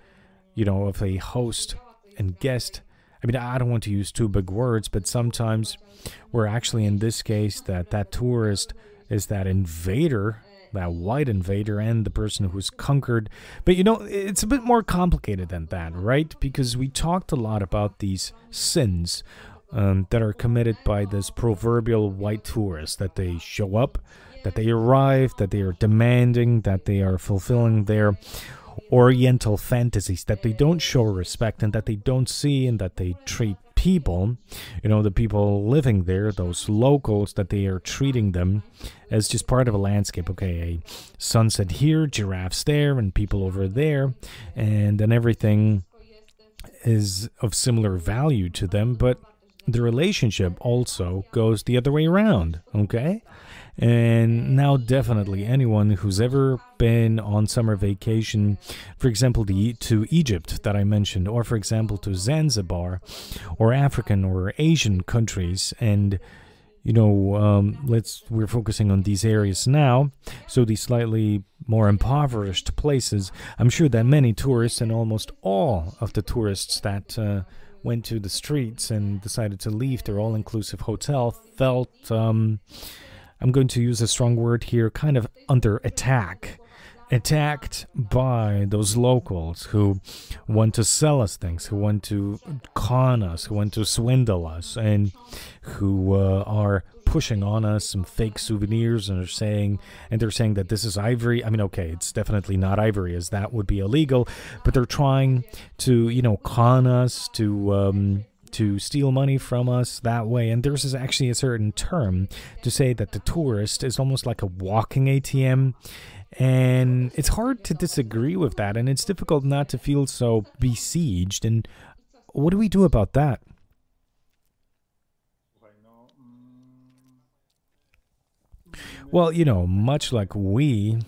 of a host and guest, I mean, I don't want to use too big words, but sometimes we're actually in this case that tourist is that invader, that white invader, and the person who's conquered. But it's a bit more complicated than that, right? Because we talked a lot about these sins that are committed by this proverbial white tourist, that they show up, that they arrive, that they are demanding, that they are fulfilling their oriental fantasies, that they don't show respect and that they don't see, and that they treat people, the people living there, those locals, that they are treating them as just part of a landscape. Okay, a sunset here, giraffes there, and people over there, and then everything is of similar value to them, but the relationship also goes the other way around, okay? And now definitely anyone who's ever been on summer vacation, for example, to Egypt that I mentioned, or for example to Zanzibar, or African or Asian countries, and we're focusing on these areas now, so these slightly more impoverished places. I'm sure that many tourists, and almost all of the tourists that went to the streets and decided to leave their all-inclusive hotel, felt, I'm going to use a strong word here, kind of under attack. Attacked by those locals who want to sell us things, who want to con us, who want to swindle us, and who are pushing on us some fake souvenirs, and they're saying that this is ivory. I mean, okay, it's definitely not ivory, as that would be illegal, but they're trying to, con us, to steal money from us that way. And there's actually a certain term to say that the tourist is almost like a walking ATM. And it's hard to disagree with that, and it's difficult not to feel so besieged. And what do we do about that? Well, much like we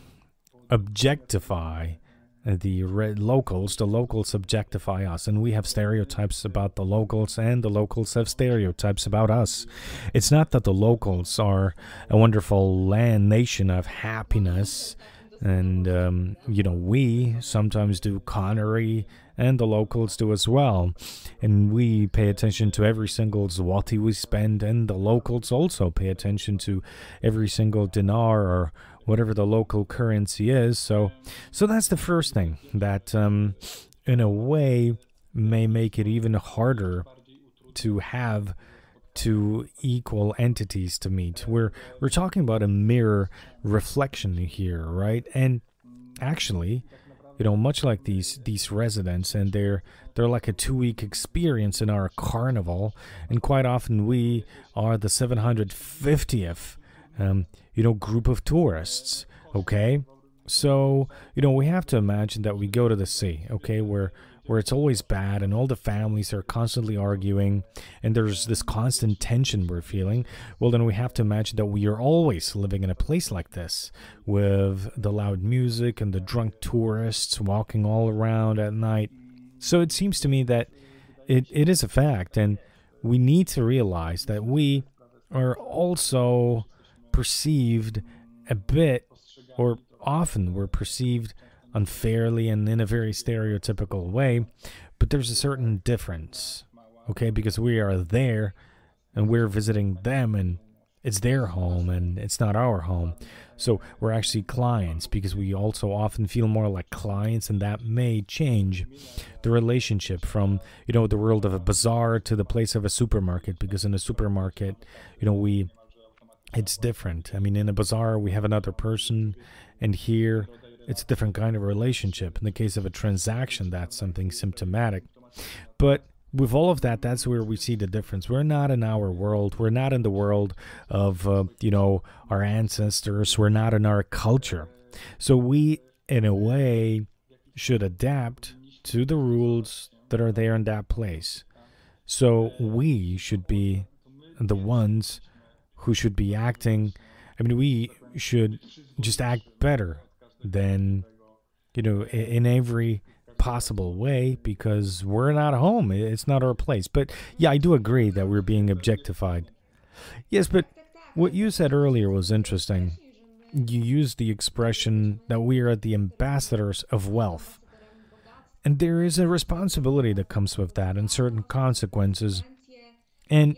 objectify the locals objectify us, and we have stereotypes about the locals, and the locals have stereotypes about us. It's not that the locals are a wonderful nation of happiness, and we sometimes do connery, and the locals do as well, and we pay attention to every single zloty we spend, and the locals also pay attention to every single dinar, or whatever the local currency is. So that's the first thing that, in a way, may make it even harder to have two equal entities to meet. We're talking about a mirror reflection here, right? And actually, much like these residents, and they're like a 2-week experience in our carnival, and quite often we are the 750th group of tourists, okay? So, we have to imagine that we go to the sea, okay, where it's always bad, and all the families are constantly arguing, and there's this constant tension we're feeling. Well, then we have to imagine that we are always living in a place like this, with the loud music and the drunk tourists walking all around at night. So it seems to me that it is a fact, and we need to realize that we are also perceived a bit, or often we're perceived unfairly and in a very stereotypical way, but there's a certain difference, okay, because we are there and we're visiting them, and it's their home and it's not our home. So we're actually clients, because we also often feel more like clients, and that may change the relationship from, the world of a bazaar to the place of a supermarket, because in a supermarket, it's different. I mean, in a bazaar, we have another person, and here it's a different kind of relationship. In the case of a transaction, that's something symptomatic. But with all of that, that's where we see the difference. We're not in our world. We're not in the world of, our ancestors. We're not in our culture. So we, in a way, should adapt to the rules that are there in that place. So we should be the ones who should be acting. I mean, we should just act better than, in every possible way because we're not home. It's not our place. But yeah, I do agree that we're being objectified. Yes, but what you said earlier was interesting. You used the expression that we are the ambassadors of wealth. And there is a responsibility that comes with that and certain consequences. And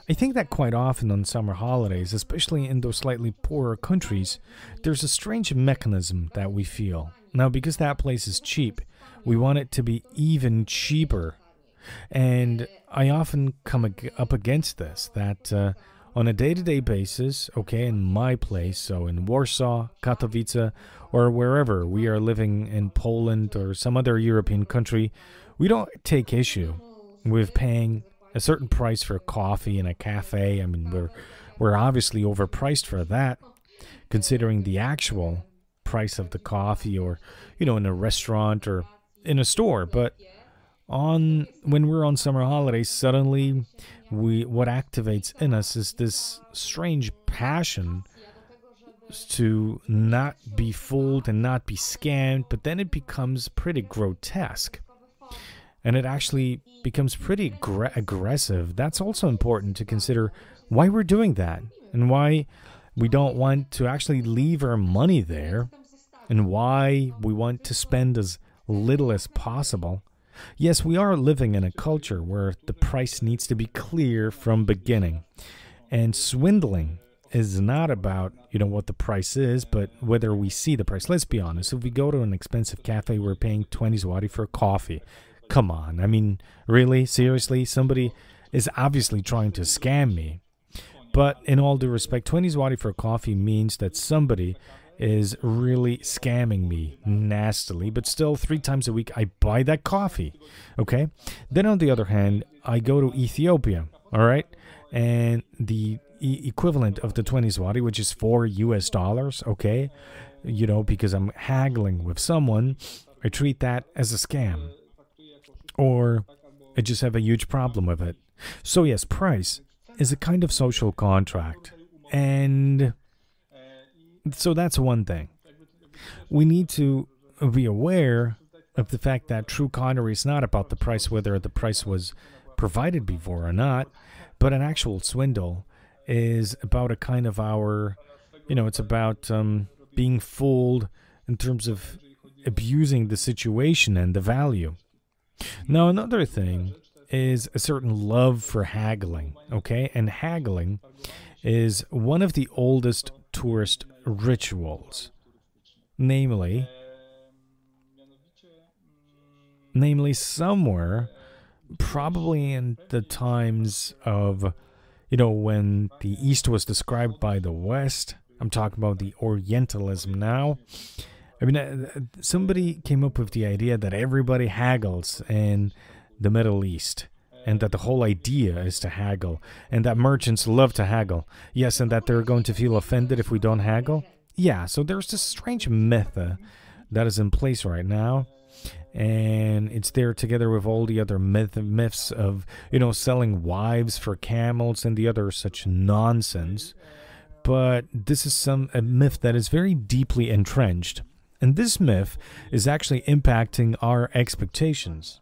I think that quite often on summer holidays, especially in those slightly poorer countries, there's a strange mechanism that we feel. Now, because that place is cheap, we want it to be even cheaper. And I often come up against this, that on a day-to-day basis, okay, in my place, so in Warsaw, Katowice, or wherever we are living in Poland or some other European country, we don't take issue with paying a certain price for coffee in a cafe. I mean, we're obviously overpriced for that, considering the actual price of the coffee, or, you know, in a restaurant or in a store. But when we're on summer holidays, suddenly what activates in us is this strange passion to not be fooled and not be scammed, but then it becomes pretty grotesque. And it actually becomes pretty aggressive. That's also important to consider why we're doing that and why we don't want to actually leave our money there and why we want to spend as little as possible. Yes, we are living in a culture where the price needs to be clear from beginning. And swindling is not about, you know, what the price is, but whether we see the price. Let's be honest. If we go to an expensive cafe, we're paying 20 zloty for a coffee. Come on. I mean, really? Seriously? Somebody is obviously trying to scam me. But in all due respect, 20 zloty for a coffee means that somebody is really scamming me nastily, but still 3 times a week I buy that coffee, okay? Then on the other hand, I go to Ethiopia, all right? And the equivalent of the 20 zloty, which is $4, okay? You know, because I'm haggling with someone, I treat that as a scam. Or I just have a huge problem with it. So yes, price is a kind of social contract. And so that's one thing. We need to be aware of the fact that true connery is not about the price, whether the price was provided before or not, but an actual swindle is about a kind of it's about being fooled in terms of abusing the situation and the value. Now, another thing is a certain love for haggling, okay? And haggling is one of the oldest tourist rituals, namely somewhere probably in the times of, you know, when the East was described by the West. I'm talking about the Orientalism now. I mean, somebody came up with the idea that everybody haggles in the Middle East, and that the whole idea is to haggle, and that merchants love to haggle. Yes, and that they're going to feel offended if we don't haggle. Yeah, so there's this strange myth that is in place right now, and it's there together with all the other myths of, you know, selling wives for camels and the other such nonsense. But this is a myth that is very deeply entrenched, and this myth is actually impacting our expectations,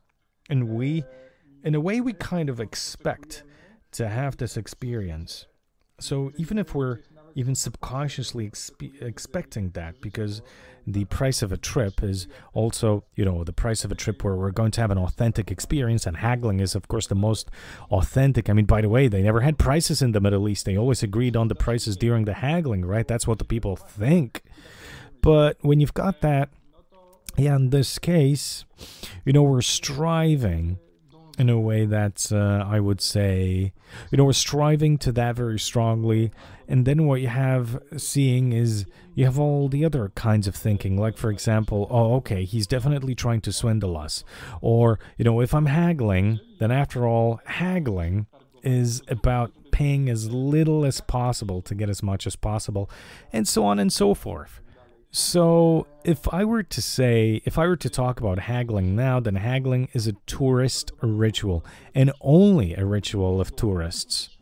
and in a way, we kind of expect to have this experience. So even if we're even subconsciously expecting that, because the price of a trip is also, you know, the price of a trip where we're going to have an authentic experience, and haggling is, of course, the most authentic. I mean, by the way, they never had prices in the Middle East. They always agreed on the prices during the haggling, right? That's what the people think. But when you've got that, yeah, in this case, you know, we're striving in a way that's, I would say, you know, we're striving to that very strongly. And then what you have seeing is you have all the other kinds of thinking. Like, for example, oh, okay, he's definitely trying to swindle us. Or, you know, if I'm haggling, then after all, haggling is about paying as little as possible to get as much as possible, and so on and so forth. So if I were to talk about haggling now, then haggling is a tourist ritual, and only a ritual of tourists.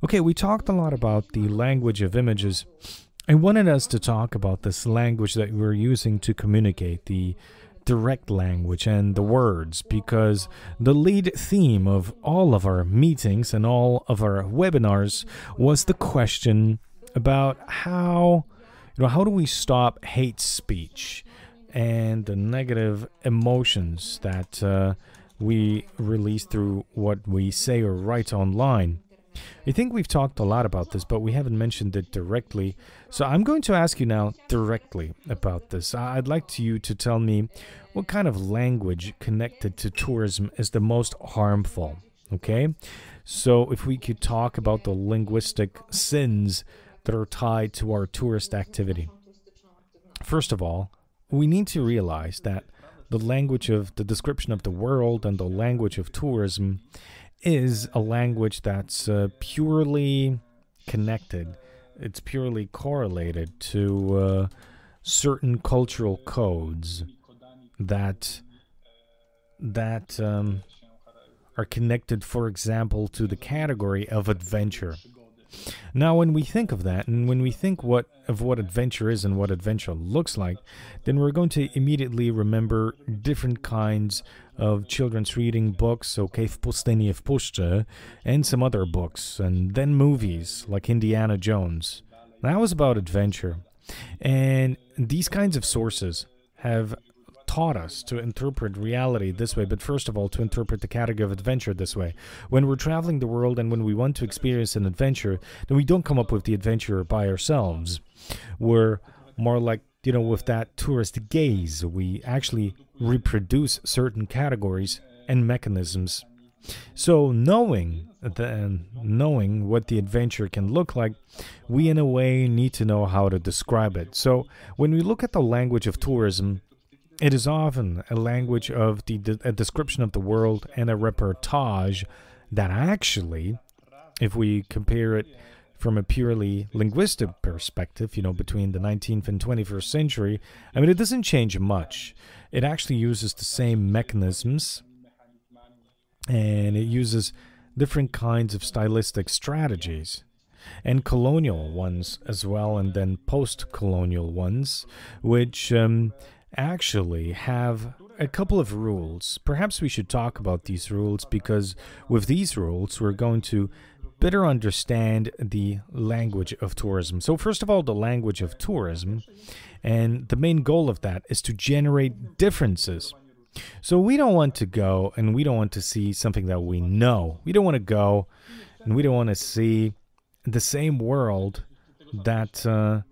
Okay, we talked a lot about the language of images. I wanted us to talk about this language that we're using to communicate, the direct language and the words, because the lead theme of all of our meetings and all of our webinars was the question about how do we stop hate speech and the negative emotions that we release through what we say or write online. I think we've talked a lot about this, but we haven't mentioned it directly. So I'm going to ask you now directly about this. I'd like you to tell me what kind of language connected to tourism is the most harmful, okay? So if we could talk about the linguistic sins that are tied to our tourist activity. First of all, we need to realize that the language of the description of the world and the language of tourism is a language that's purely connected. It's purely correlated to certain cultural codes that are connected, for example, to the category of adventure. Now, when we think of that, and when we think of what adventure is and what adventure looks like, then we're going to immediately remember different kinds of children's reading books, okay, W pustyni w puszczy, and some other books, and then movies like Indiana Jones. That was about adventure. And these kinds of sources have taught us to interpret reality this way, but first of all, to interpret the category of adventure this way. When we're traveling the world and when we want to experience an adventure, then we don't come up with the adventure by ourselves. We're more like, with that tourist gaze. We actually reproduce certain categories and mechanisms. So knowing what the adventure can look like, we in a way need to know how to describe it. So when we look at the language of tourism, it is often a language of a description of the world and a reportage that actually, if we compare it from a purely linguistic perspective, between the 19th and 21st century, it doesn't change much. It actually uses the same mechanisms, and it uses different kinds of stylistic strategies, and colonial ones as well, and then post-colonial ones, which actually have a couple of rules. Perhaps we should talk about these rules, because with these rules we're going to better understand the language of tourism. So first of all, the language of tourism, and the main goal of that is to generate differences. So we don't want to go and we don't want to see something that we know. We don't want to go and we don't want to see the same world that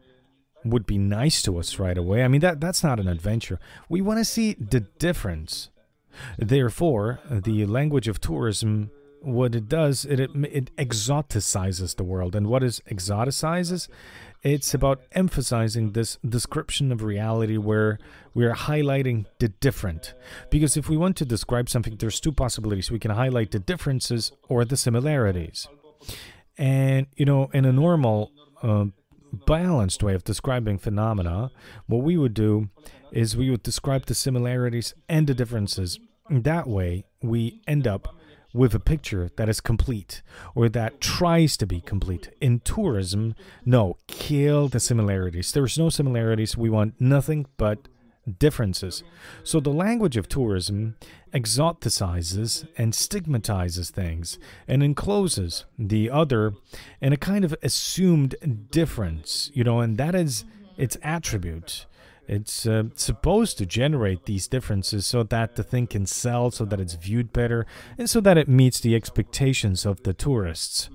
would be nice to us right away. That's not an adventure. We want to see the difference. Therefore, the language of tourism, what it does, it exoticizes the world. And what is exoticizes? It's about emphasizing this description of reality where we are highlighting the different. Because if we want to describe something, there's two possibilities. We can highlight the differences or the similarities. And, in a normal balanced way of describing phenomena, what we would do is we would describe the similarities and the differences. That way, we end up with a picture that is complete, or that tries to be complete. In tourism, no, kill the similarities. There's no similarities. We want nothing but differences. So the language of tourism exoticizes and stigmatizes things and encloses the other in a kind of assumed difference, and that is its attribute. It's supposed to generate these differences so that the thing can sell, so that it's viewed better, and so that it meets the expectations of the tourists.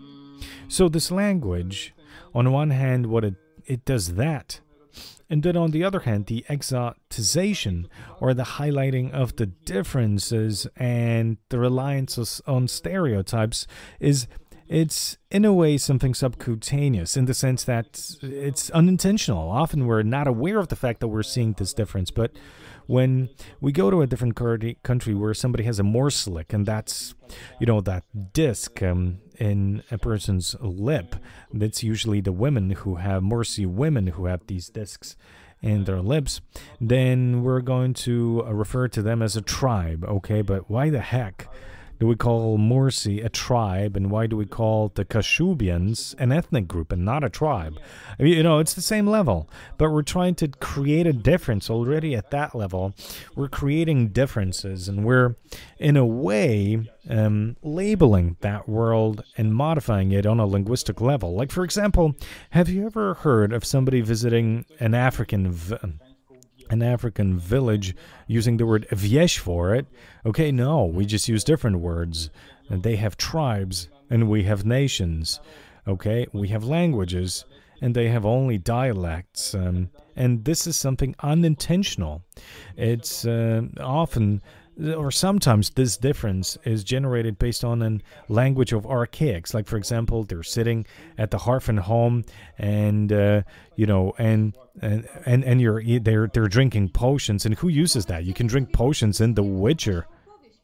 So this language, on one hand, what it does that. And then on the other hand, the exotization, or the highlighting of the differences and the reliance on stereotypes, it's in a way something subcutaneous, in the sense that it's unintentional. Often we're not aware of the fact that we're seeing this difference, but when we go to a different country where somebody has a morselic, and that's, that disc in a person's lip, that's usually the women who have Morsi women who have these discs in their lips, then we're going to refer to them as a tribe, okay? But why the heck do we call Mursi a tribe, and why do we call the Kashubians an ethnic group and not a tribe? I mean, it's the same level, but we're trying to create a difference already at that level. We're creating differences, and we're, in a way, labeling that world and modifying it on a linguistic level. Like, for example, have you ever heard of somebody visiting an African village using the word wieś for it? Okay, no, we just use different words. And they have tribes, and we have nations. Okay, we have languages, and they have only dialects. And this is something unintentional. It's often, or sometimes, this difference is generated based on a language of archaics. Like, for example, they're sitting at the hearth and home, and they're drinking potions. And who uses that? You can drink potions in The Witcher.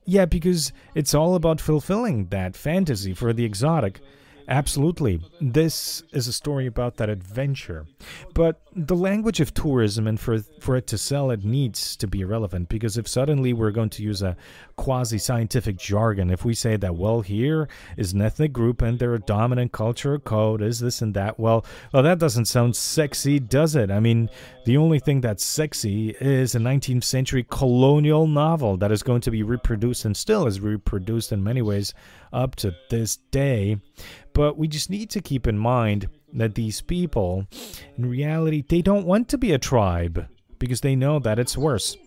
Yeah, because it's all about fulfilling that fantasy for the exotic. Absolutely. This is a story about that adventure. But the language of tourism, and for it to sell, it needs to be relevant, because if suddenly we're going to use a quasi-scientific jargon, if we say that, well, here is an ethnic group and their dominant culture code is this and that, well, that doesn't sound sexy, does it? I mean, the only thing that's sexy is a 19th century colonial novel that is going to be reproduced, and still is reproduced in many ways up to this day. But we just need to keep in mind that these people, in reality, they don't want to be a tribe, because they know that it's worse.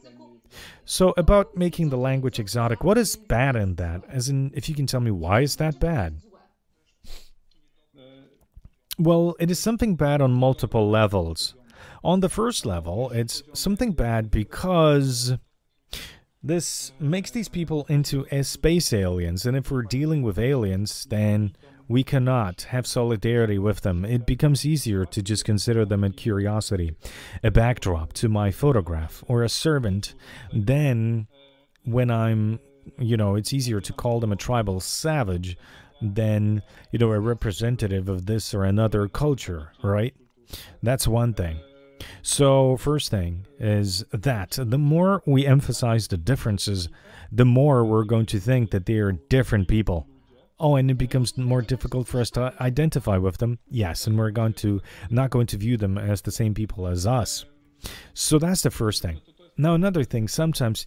So about making the language exotic, what is bad in that? As in, if you can tell me, why is that bad? Well, it is something bad on multiple levels. On the first level, it's something bad because this makes these people into space aliens, and if we're dealing with aliens, then we cannot have solidarity with them. It becomes easier to just consider them a curiosity, a backdrop to my photograph, or a servant. Then, when it's easier to call them a tribal savage than, a representative of this or another culture, right? That's one thing. So, first thing is that the more we emphasize the differences, the more we're going to think that they are different people. Oh, and it becomes more difficult for us to identify with them. Yes, and we're not going to view them as the same people as us. So that's the first thing. Now, another thing, sometimes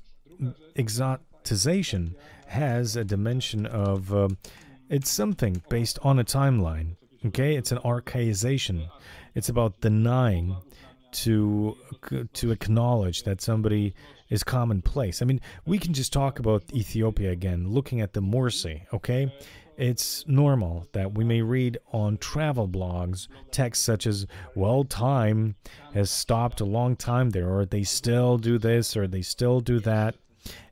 exotization has a dimension of, it's something based on a timeline. Okay, it's an archaization. It's about denying to acknowledge that somebody is commonplace. I mean, we can just talk about Ethiopia again, looking at the Mursi, okay? It's normal that we may read on travel blogs texts such as, well, time has stopped a long time there, or they still do this, or they still do that.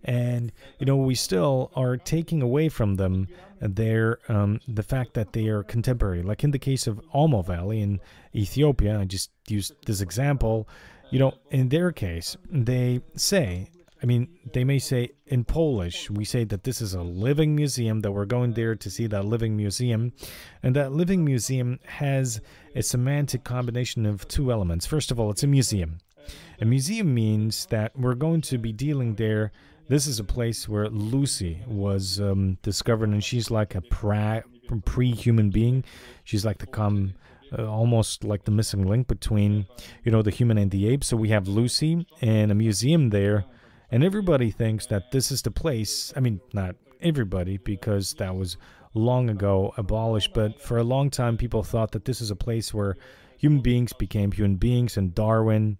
And, we still are taking away from them the fact that they are contemporary. Like in the case of Omo Valley in Ethiopia, I just used this example, in their case, they may say in Polish, we say that this is a living museum, that we're going there to see that living museum. And that living museum has a semantic combination of two elements. First of all, it's a museum. A museum means that we're going to be dealing there. This is a place where Lucy was discovered, and she's like a pre-human being. She's like almost like the missing link between, the human and the ape. So we have Lucy and a museum there, and everybody thinks that this is the place. I mean, not everybody, because that was long ago abolished, but for a long time people thought that this is a place where human beings became human beings, and Darwin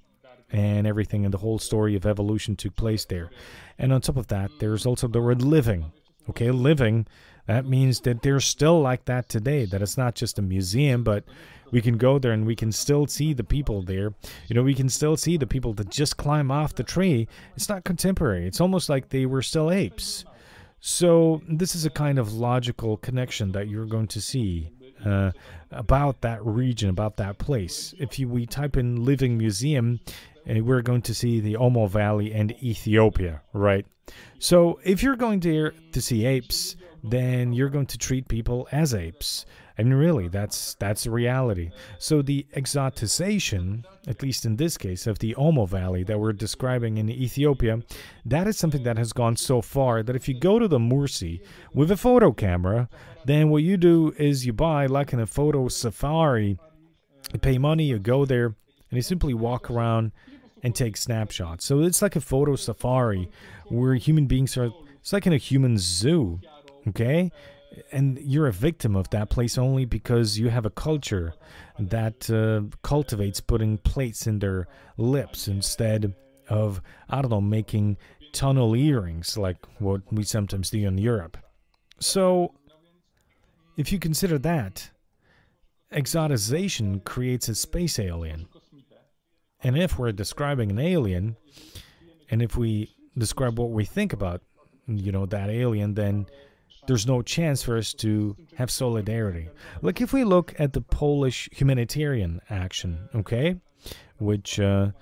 and everything, and the whole story of evolution took place there. And on top of that, there's also the word living. Okay, living, that means that they're still like that today, that it's not just a museum, but we can go there and we can still see the people there. We can still see the people that just climb off the tree. It's not contemporary. It's almost like they were still apes. So this is a kind of logical connection that you're going to see about that region, about that place. If we type in living museum, we're going to see the Omo Valley and Ethiopia, right? So if you're going there to see apes, then you're going to treat people as apes. And really, that's the reality. So the exotization, at least in this case, of the Omo Valley that we're describing in Ethiopia, that is something that has gone so far that if you go to the Mursi with a photo camera, then what you do is you buy, like in a photo safari, you pay money, you go there, and you simply walk around and take snapshots. So it's like a photo safari where human beings are, it's like in a human zoo, okay? And you're a victim of that place only because you have a culture that cultivates putting plates in their lips instead of, I don't know, making tunnel earrings like what we sometimes do in Europe. So, if you consider that, exotization creates a space alien. And if we're describing an alien, and if we describe what we think about, that alien, then there's no chance for us to have solidarity. Like if we look at the Polish humanitarian action, okay, which, who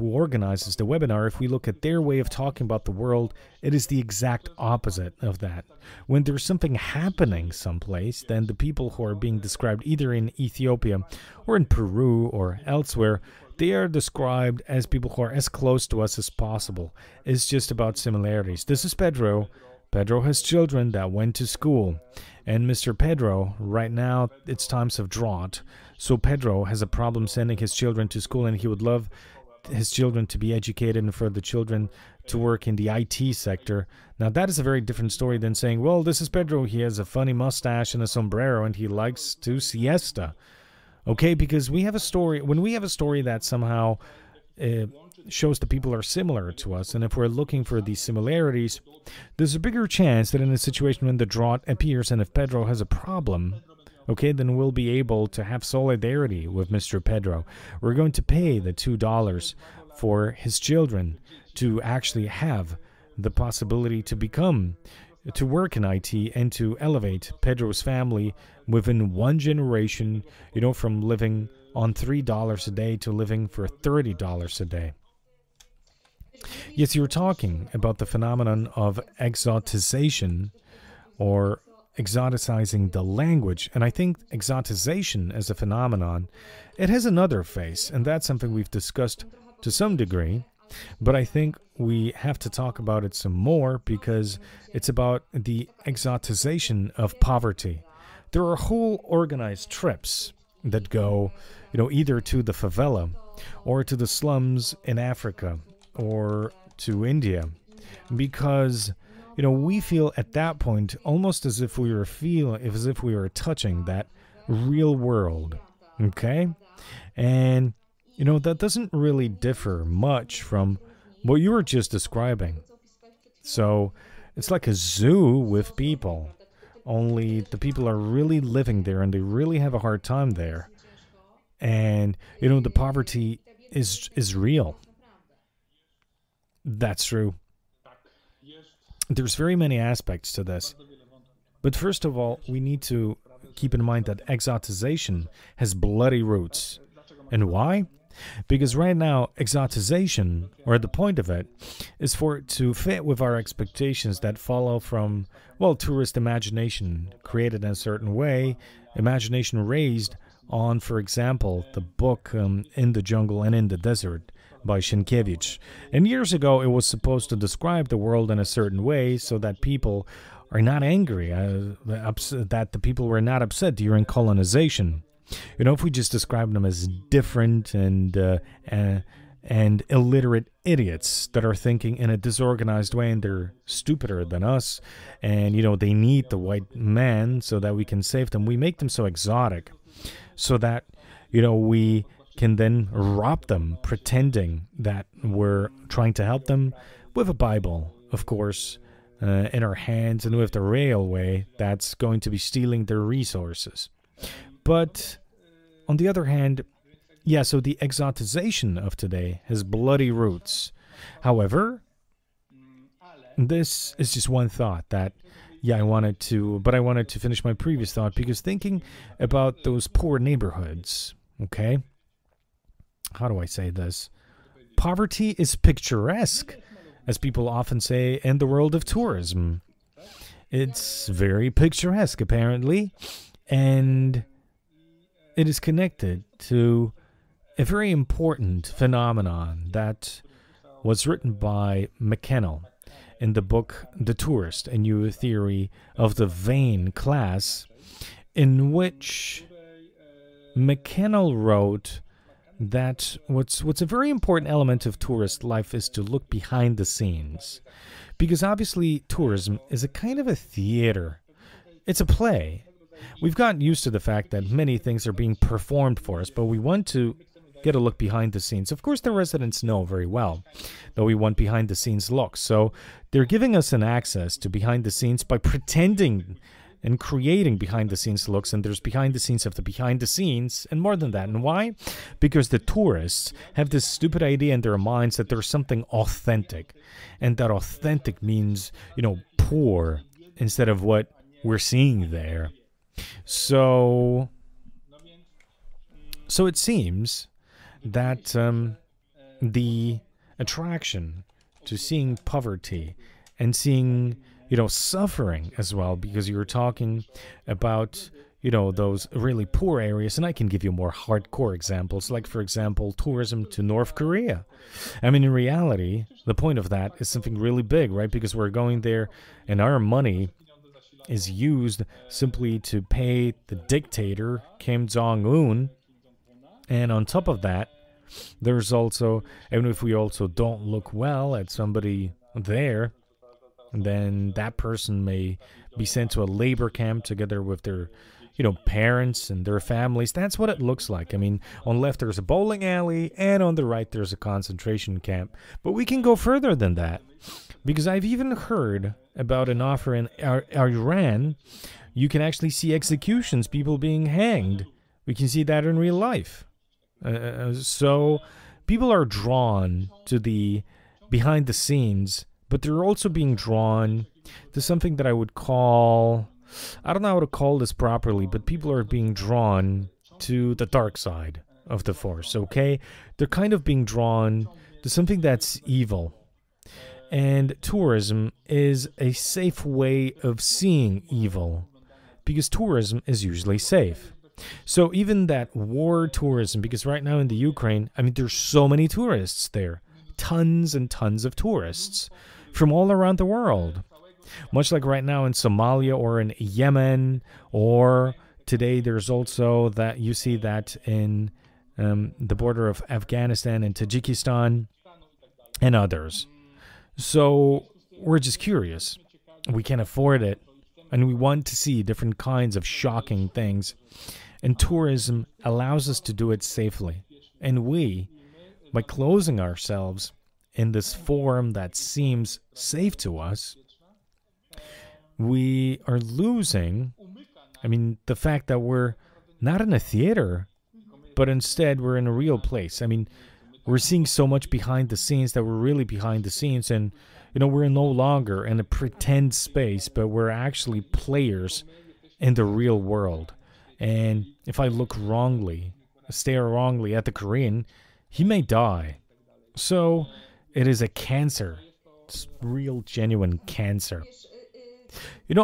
organizes the webinar, if we look at their way of talking about the world, it is the exact opposite of that. When there's something happening someplace, then the people who are being described either in Ethiopia or in Peru or elsewhere, they are described as people who are as close to us as possible. It's just about similarities. This is Pedro. Pedro has children that went to school. And Mr. Pedro, right now, it's times of drought. So Pedro has a problem sending his children to school, and he would love his children to be educated and for the children to work in the IT sector. Now, that is a very different story than saying, well, this is Pedro. He has a funny mustache and a sombrero, and he likes to siesta. Okay, because we have a story, when we have a story that somehow shows that people are similar to us, and if we're looking for these similarities, there's a bigger chance that in a situation when the drought appears and if Pedro has a problem, okay, then we'll be able to have solidarity with Mr. Pedro. We're going to pay the $2 for his children to actually have the possibility to work in IT and to elevate Pedro's family within one generation, from living on $3 a day to living for $30 a day. Yes, you're talking about the phenomenon of exotization or exoticizing the language. And I think exotization as a phenomenon, it has another face, and that's something we've discussed to some degree. But I think we have to talk about it some more because it's about the exotization of poverty. There are whole organized trips that go, either to the favela or to the slums in Africa or to India, because we feel at that point almost as if we were touching that real world, okay? And that doesn't really differ much from what you were just describing. So it's like a zoo with people, only the people are really living there and they really have a hard time there. And the poverty is real. That's true. There's very many aspects to this. But first of all, we need to keep in mind that exotization has bloody roots. And why? Because right now, exotization, or the point of it, is for it to fit with our expectations that follow from, tourist imagination created in a certain way, imagination raised on, for example, the book In the Jungle and in the Desert by Sienkiewicz. And years ago, it was supposed to describe the world in a certain way so that people are not angry, that the people were not upset during colonization. If we just describe them as different and illiterate idiots that are thinking in a disorganized way and they're stupider than us, and, they need the white man so that we can save them, we make them so exotic so that, we can then rob them, pretending that we're trying to help them with a Bible, of course, in our hands, and with the railway that's going to be stealing their resources. But on the other hand, so the exotization of today has bloody roots. However, this is just one thought that, I wanted to finish my previous thought, because thinking about those poor neighborhoods, okay? How do I say this? Poverty is picturesque, as people often say in the world of tourism. It's very picturesque, apparently, and it is connected to a very important phenomenon that was written by McKennell in the book The Tourist, a New Theory of the Vain Class, in which McKennell wrote that what's a very important element of tourist life is to look behind the scenes. Because obviously tourism is a kind of a theater. It's a play. We've gotten used to the fact that many things are being performed for us, but we want to get a look behind the scenes. Of course, the residents know very well that we want behind the scenes looks. So they're giving us an access to behind the scenes by pretending and creating behind the scenes looks, and there's behind the scenes of the behind the scenes, and more than that. And why? Because the tourists have this stupid idea in their minds that there's something authentic, and that authentic means, poor instead of what we're seeing there. So it seems that the attraction to seeing poverty and seeing suffering as well, because you're talking about, those really poor areas. And I can give you more hardcore examples, like, for example, tourism to North Korea. I mean, in reality, the point of that is something really big, right? Because we're going there and our money is used simply to pay the dictator, Kim Jong-un. And on top of that, there's also, even if we also don't look well at somebody there, then that person may be sent to a labor camp together with their, parents and their families. That's what it looks like. I mean, on the left there's a bowling alley, and on the right there's a concentration camp. But we can go further than that, because I've even heard about an offer in Iran. You can actually see executions, people being hanged. We can see that in real life. So people are drawn to the behind the scenes, but they're also being drawn to something that I would call, I don't know how to call this properly, but people are being drawn to the dark side of the force, okay? They're kind of being drawn to something that's evil. And tourism is a safe way of seeing evil, because tourism is usually safe. So even that war tourism, because right now in the Ukraine, I mean, there's so many tourists there. Tons and tons of tourists from all around the world. Much like right now in Somalia or in Yemen, or today there's also that you see that in the border of Afghanistan and Tajikistan and others. So we're just curious. We can afford it, and we want to see different kinds of shocking things. And tourism allows us to do it safely. And we, by closing ourselves in this form that seems safe to us, we are losing, the fact that we're not in a theater, but instead we're in a real place. We're seeing so much behind the scenes that we're really behind the scenes, and, we're no longer in a pretend space, but we're actually players in the real world. And if I look wrongly, stare wrongly at the Korean, he may die. So it is a cancer. It's real, genuine cancer.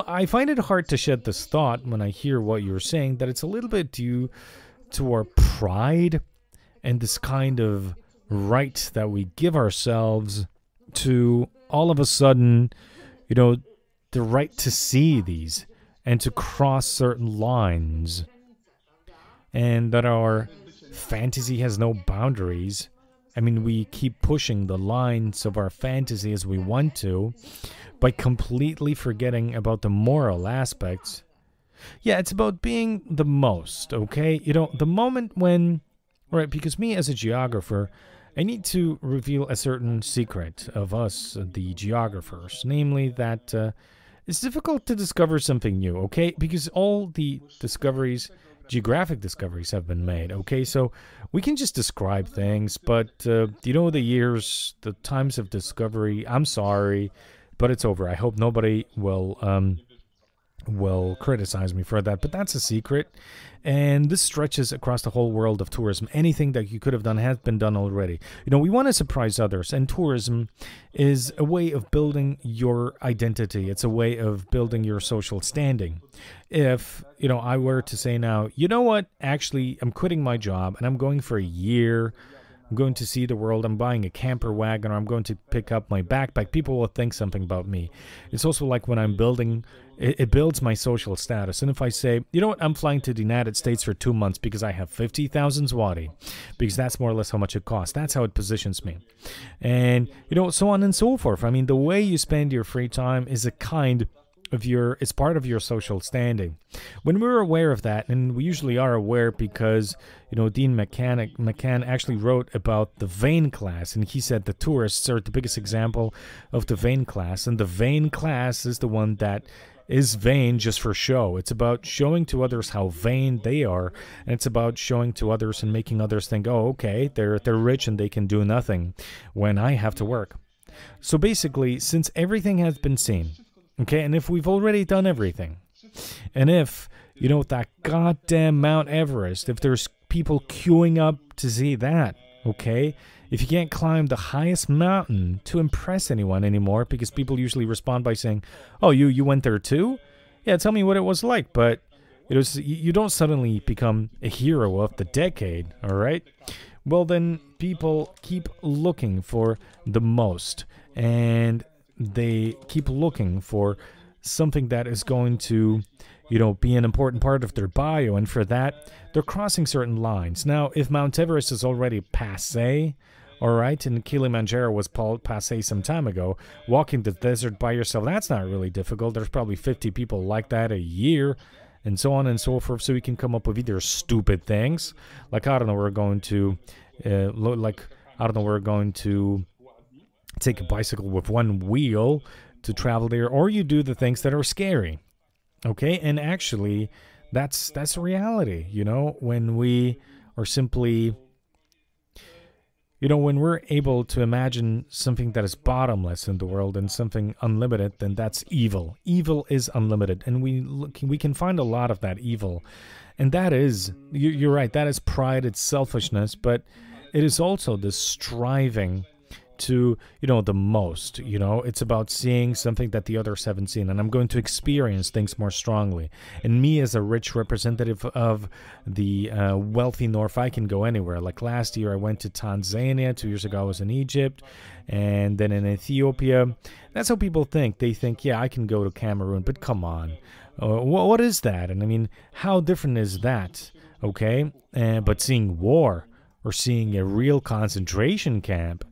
I find it hard to shed this thought when I hear what you're saying, that it's a little bit due to our pride and this kind of right that we give ourselves to all of a sudden, the right to see these and to cross certain lines, and that our fantasy has no boundaries. We keep pushing the lines of our fantasy as we want to, by completely forgetting about the moral aspects. Yeah, it's about being the most, okay? The moment when, right, because me as a geographer, I need to reveal a certain secret of us, the geographers, namely that it's difficult to discover something new, okay? Because all the discoveries, geographic discoveries, have been made, okay? So we can just describe things, but, the years, the times of discovery, I'm sorry, but it's over. I hope nobody will will criticize me for that, but that's a secret. And this stretches across the whole world of tourism. Anything that you could have done has been done already. We want to surprise others, and tourism is a way of building your identity. It's a way of building your social standing. If, I were to say now, you know what, actually, I'm quitting my job and I'm going for a year. I'm going to see the world. I'm buying a camper wagon, or I'm going to pick up my backpack. People will think something about me. It's also like when I'm building, it builds my social status. And if I say, you know what, I'm flying to the United States for 2 months because I have 50,000 zloty, because that's more or less how much it costs. That's how it positions me. And, so on and so forth. I mean, the way you spend your free time is a kind of it's part of your social standing. When we're aware of that, and we usually are aware because, Dean McCann actually wrote about the vain class, and he said the tourists are the biggest example of the vain class, and the vain class is the one that is vain just for show. It's about showing to others how vain they are, and it's about showing to others and making others think, oh, okay, they're rich and they can do nothing when I have to work. So basically, since everything has been seen, okay, and if we've already done everything, and if, that goddamn Mount Everest, if there's people queuing up to see that, okay, if you can't climb the highest mountain to impress anyone anymore, because people usually respond by saying, oh, you went there too? Yeah, tell me what it was like. But you don't suddenly become a hero of the decade, all right? Well, then people keep looking for the most, and they keep looking for something that is going to, be an important part of their bio, and for that, they're crossing certain lines. Now, if Mount Everest is already passé, all right, and Kilimanjaro was passé some time ago, walking the desert by yourself, that's not really difficult. There's probably 50 people like that a year, and so on and so forth, so we can come up with either stupid things, like, I don't know, we're going to, we're going to take a bicycle with one wheel to travel there, or you do the things that are scary, okay? And actually, that's a reality, when we are simply, when we're able to imagine something that is bottomless in the world and something unlimited, then that's evil. Evil is unlimited, and we can find a lot of that evil, and that is, you're right, that is pride, it's selfishness, but it is also the striving to, the most, it's about seeing something that the others haven't seen, and I'm going to experience things more strongly. And me as a rich representative of the wealthy North, I can go anywhere. Like last year, I went to Tanzania. 2 years ago, I was in Egypt, and then in Ethiopia. That's how people think. They think, yeah, I can go to Cameroon, but come on. What is that? And I mean, how different is that? Okay, but seeing war, or seeing a real concentration camp,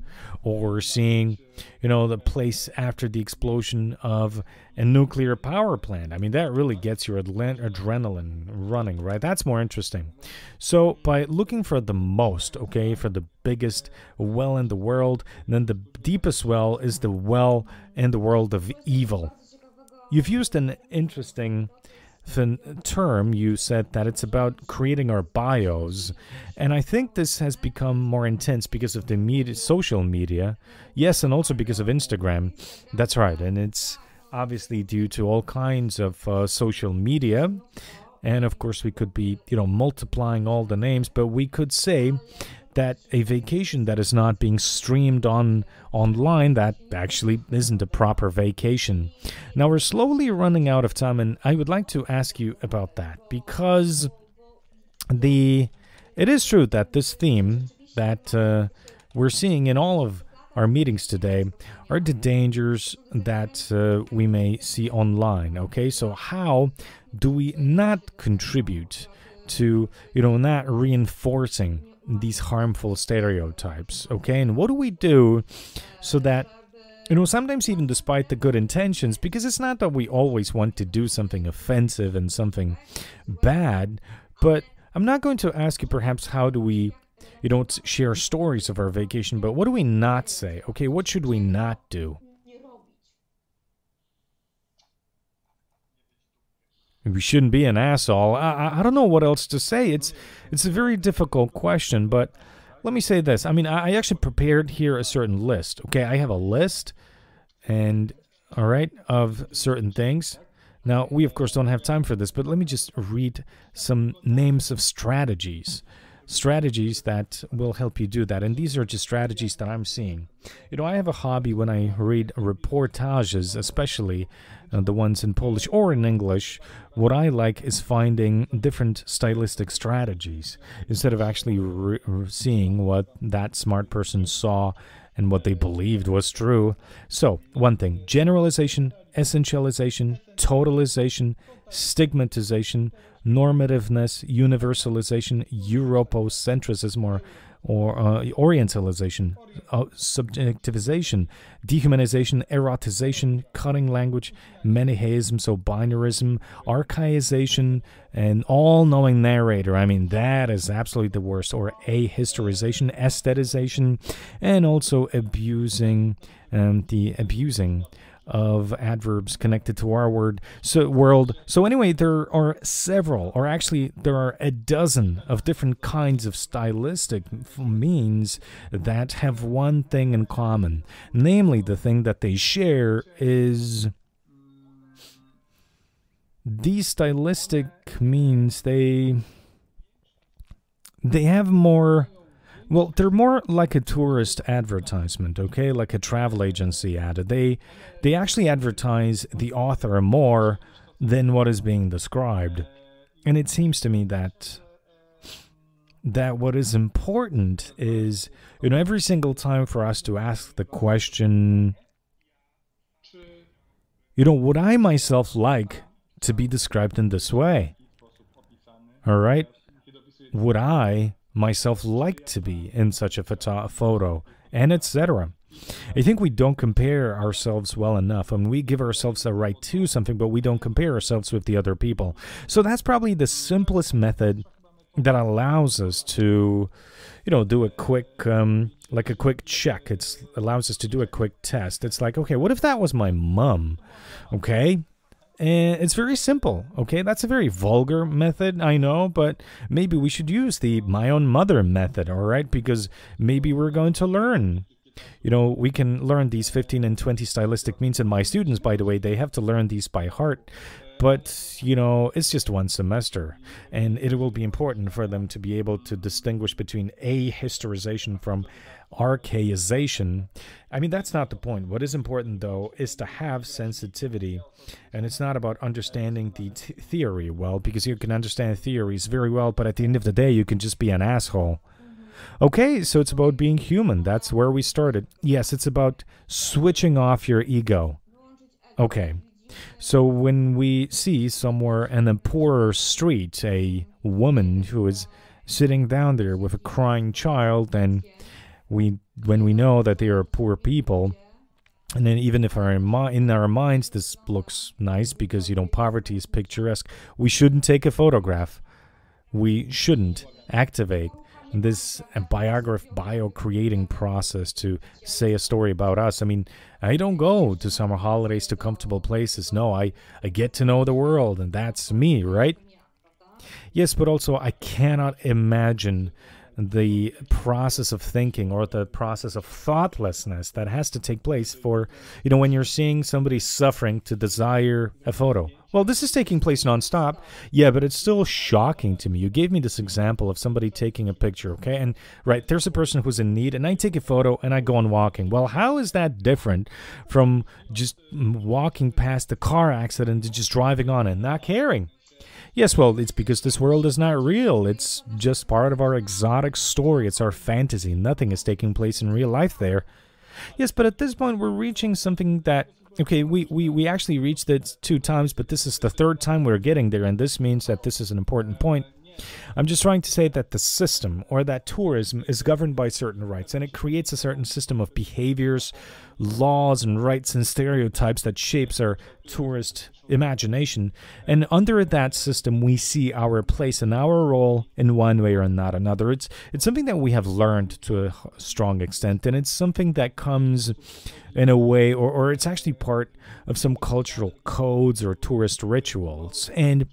or seeing, the place after the explosion of a nuclear power plant. I mean, that really gets your adrenaline running, right? That's more interesting. So by looking for the most, okay, for the biggest well in the world, then the deepest well is the well in the world of evil. You've used an interesting term. You said that it's about creating our bios, and I think this has become more intense because of the social media, yes, and also because of Instagram. That's right, and it's obviously due to all kinds of social media, and of course we could be multiplying all the names, but we could say that a vacation that is not being streamed online, that actually isn't a proper vacation. Now, we're slowly running out of time, and I would like to ask you about that, because it is true that this theme that we're seeing in all of our meetings today are the dangers that we may see online, okay? So how do we not contribute to, not reinforcing these harmful stereotypes, okay? And what do we do so that, sometimes even despite the good intentions, because it's not that we always want to do something offensive and something bad, but I'm not going to ask you perhaps how do we, share stories of our vacation, but what do we not say, okay? What should we not do? We shouldn't be an asshole. I don't know what else to say. It's a very difficult question, but let me say this. I mean, I actually prepared here a certain list. Okay, I have a list, and all right, of certain things Now, we of course don't have time for this, but let me just read some names of strategies. Strategies that will help you do that. And these are just strategies that I'm seeing. You know, I have a hobby when I read reportages, especially the ones in Polish or in English. What I like is finding different stylistic strategies instead of actually seeing what that smart person saw and what they believed was true. So, one thing, generalization, essentialization, totalization, stigmatization, normativeness, universalization, Europocentrism or orientalization, subjectivization, dehumanization, erotization, cutting language, Manichaeism, so binarism, archaization, and all-knowing narrator. I mean, that is absolutely the worst. Or ahistorization, aestheticization, and also abusing of adverbs connected to our world. So anyway, there are several, or actually there are a dozen of different kinds of stylistic means that have one thing in common. Namely, the thing that they share is these stylistic means, they have more... Well, they're more like a tourist advertisement, okay? Like a travel agency ad. They actually advertise the author more than what is being described. And it seems to me that what is important is, you know, every single time for us to ask the question, you know, would I myself like to be described in this way? All right? Would I myself like to be in such a photo, and etc. I think we don't compare ourselves well enough. I mean, we give ourselves the right to something, but we don't compare ourselves with the other people. So that's probably the simplest method that allows us to, you know, do a quick, like a quick check. It allows us to do a quick test. It's like, okay, what if that was my mom? Okay. And it's very simple, okay? That's a very vulgar method, I know, but maybe we should use the my own mother method, all right? Because maybe we're going to learn. You know, we can learn these 15 and 20 stylistic means, and my students, by the way, they have to learn these by heart. But, you know, it's just one semester, and it will be important for them to be able to distinguish between ahistorization from archaization. I mean, that's not the point. What is important, though, is to have sensitivity, and it's not about understanding the theory well, because you can understand theories very well, but at the end of the day, you can just be an asshole. Okay, so it's about being human. That's where we started. Yes, it's about switching off your ego. Okay. So when we see somewhere in a poorer street a woman who is sitting down there with a crying child, and when we know that they are poor people, and then even if in our minds this looks nice because, you know, poverty is picturesque, we shouldn't take a photograph. We shouldn't activate this bio-creating process to say a story about us. I mean, I don't go to summer holidays to comfortable places. No, I get to know the world, and that's me, right? Yes, but also I cannot imagine the process of thinking or the process of thoughtlessness that has to take place for, you know, when you're seeing somebody suffering to desire a photo. Well, this is taking place nonstop. Yeah, but it's still shocking to me. You gave me this example of somebody taking a picture, okay? And, right, there's a person who's in need, and I take a photo, and I go on walking. Well, how is that different from just walking past the car accident and just driving on and not caring? Yes, well, it's because this world is not real. It's just part of our exotic story. It's our fantasy. Nothing is taking place in real life there. Yes, but at this point, we're reaching something that, okay, we actually reached it 2 times, but this is the 3rd time we're getting there, and this means that this is an important point. I'm just trying to say that the system, or that tourism, is governed by certain rights, and it creates a certain system of behaviors, laws, and rights and stereotypes that shapes our tourist imagination. And under that system, we see our place and our role in one way or not another. It's something that we have learned to a strong extent, and it's something that comes in a way, or it's actually part of some cultural codes or tourist rituals. And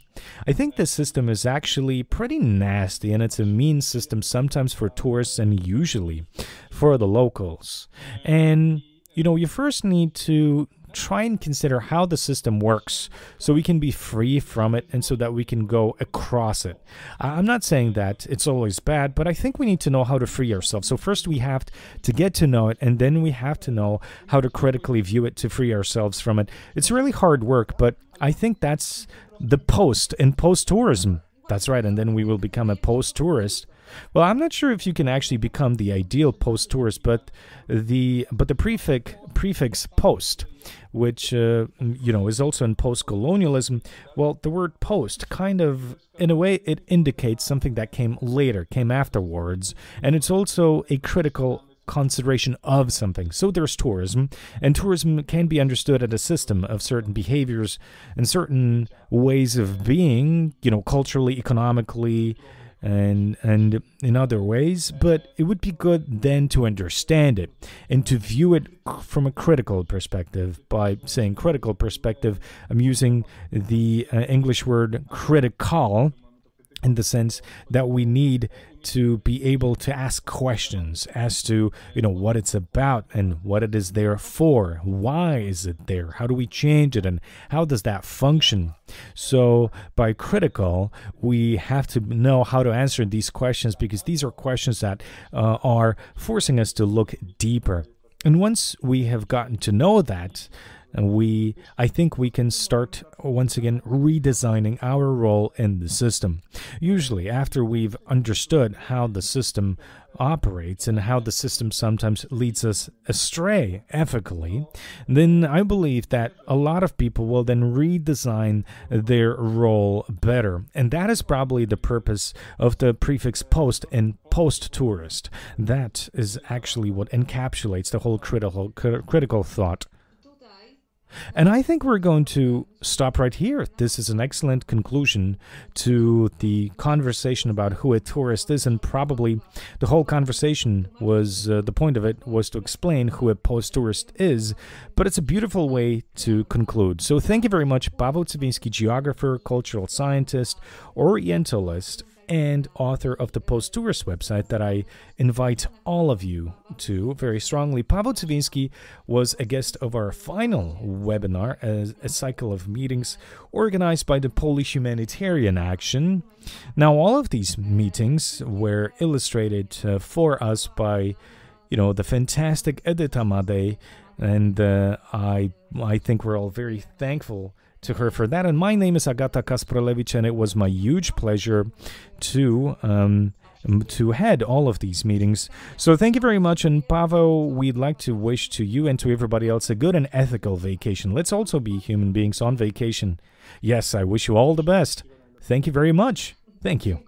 I think the system is actually pretty nasty, and it's a mean system sometimes for tourists and usually for the locals. And, you know, you first need to try and consider how the system works so we can be free from it and so that we can go across it. I'm not saying that it's always bad, but I think we need to know how to free ourselves. So first we have to get to know it, and then we have to know how to critically view it to free ourselves from it. It's really hard work, but I think that's the post in post-tourism. That's right, and then we will become a post-tourist. Well, I'm not sure if you can actually become the ideal post-tourist, but the prefix post, which is also in post-colonialism. Well, the word post kind of, in a way, it indicates something that came later, came afterwards, and it's also a critical consideration of something. So there's tourism, and tourism can be understood as a system of certain behaviors and certain ways of being, culturally, economically, and in other ways, but it would be good then to understand it and to view it from a critical perspective. By saying critical perspective, I'm using the English word critical, in the sense that we need to be able to ask questions as to, what it's about and what it is there for. Why is it there? How do we change it? And how does that function? So by critical, we have to know how to answer these questions, because these are questions that are forcing us to look deeper. And once we have gotten to know that, I think we can start once again redesigning our role in the system. Usually after we've understood how the system operates and how the system sometimes leads us astray ethically, then I believe that a lot of people will then redesign their role better. And that is probably the purpose of the prefix post in post-tourist. That is actually what encapsulates the whole critical thought. And I think we're going to stop right here. This is an excellent conclusion to the conversation about who a tourist is, and probably the whole conversation was, the point of it was to explain who a post-tourist is, but it's a beautiful way to conclude. So thank you very much, Paweł Cywiński, geographer, cultural scientist, Orientalist, and author of the Post-Tourist website that I invite all of you to very strongly. Paweł Cywiński was a guest of our final webinar, a cycle of meetings organized by the Polish Humanitarian Action. Now, all of these meetings were illustrated for us by, the fantastic Edyta Emme, and I think we're all very thankful to her for that. And my name is Agata Kasprolewicz, and it was my huge pleasure to head all of these meetings. So thank you very much, and Paweł, we'd like to wish to you and to everybody else a good and ethical vacation. Let's also be human beings on vacation. Yes, I wish you all the best. Thank you very much. Thank you.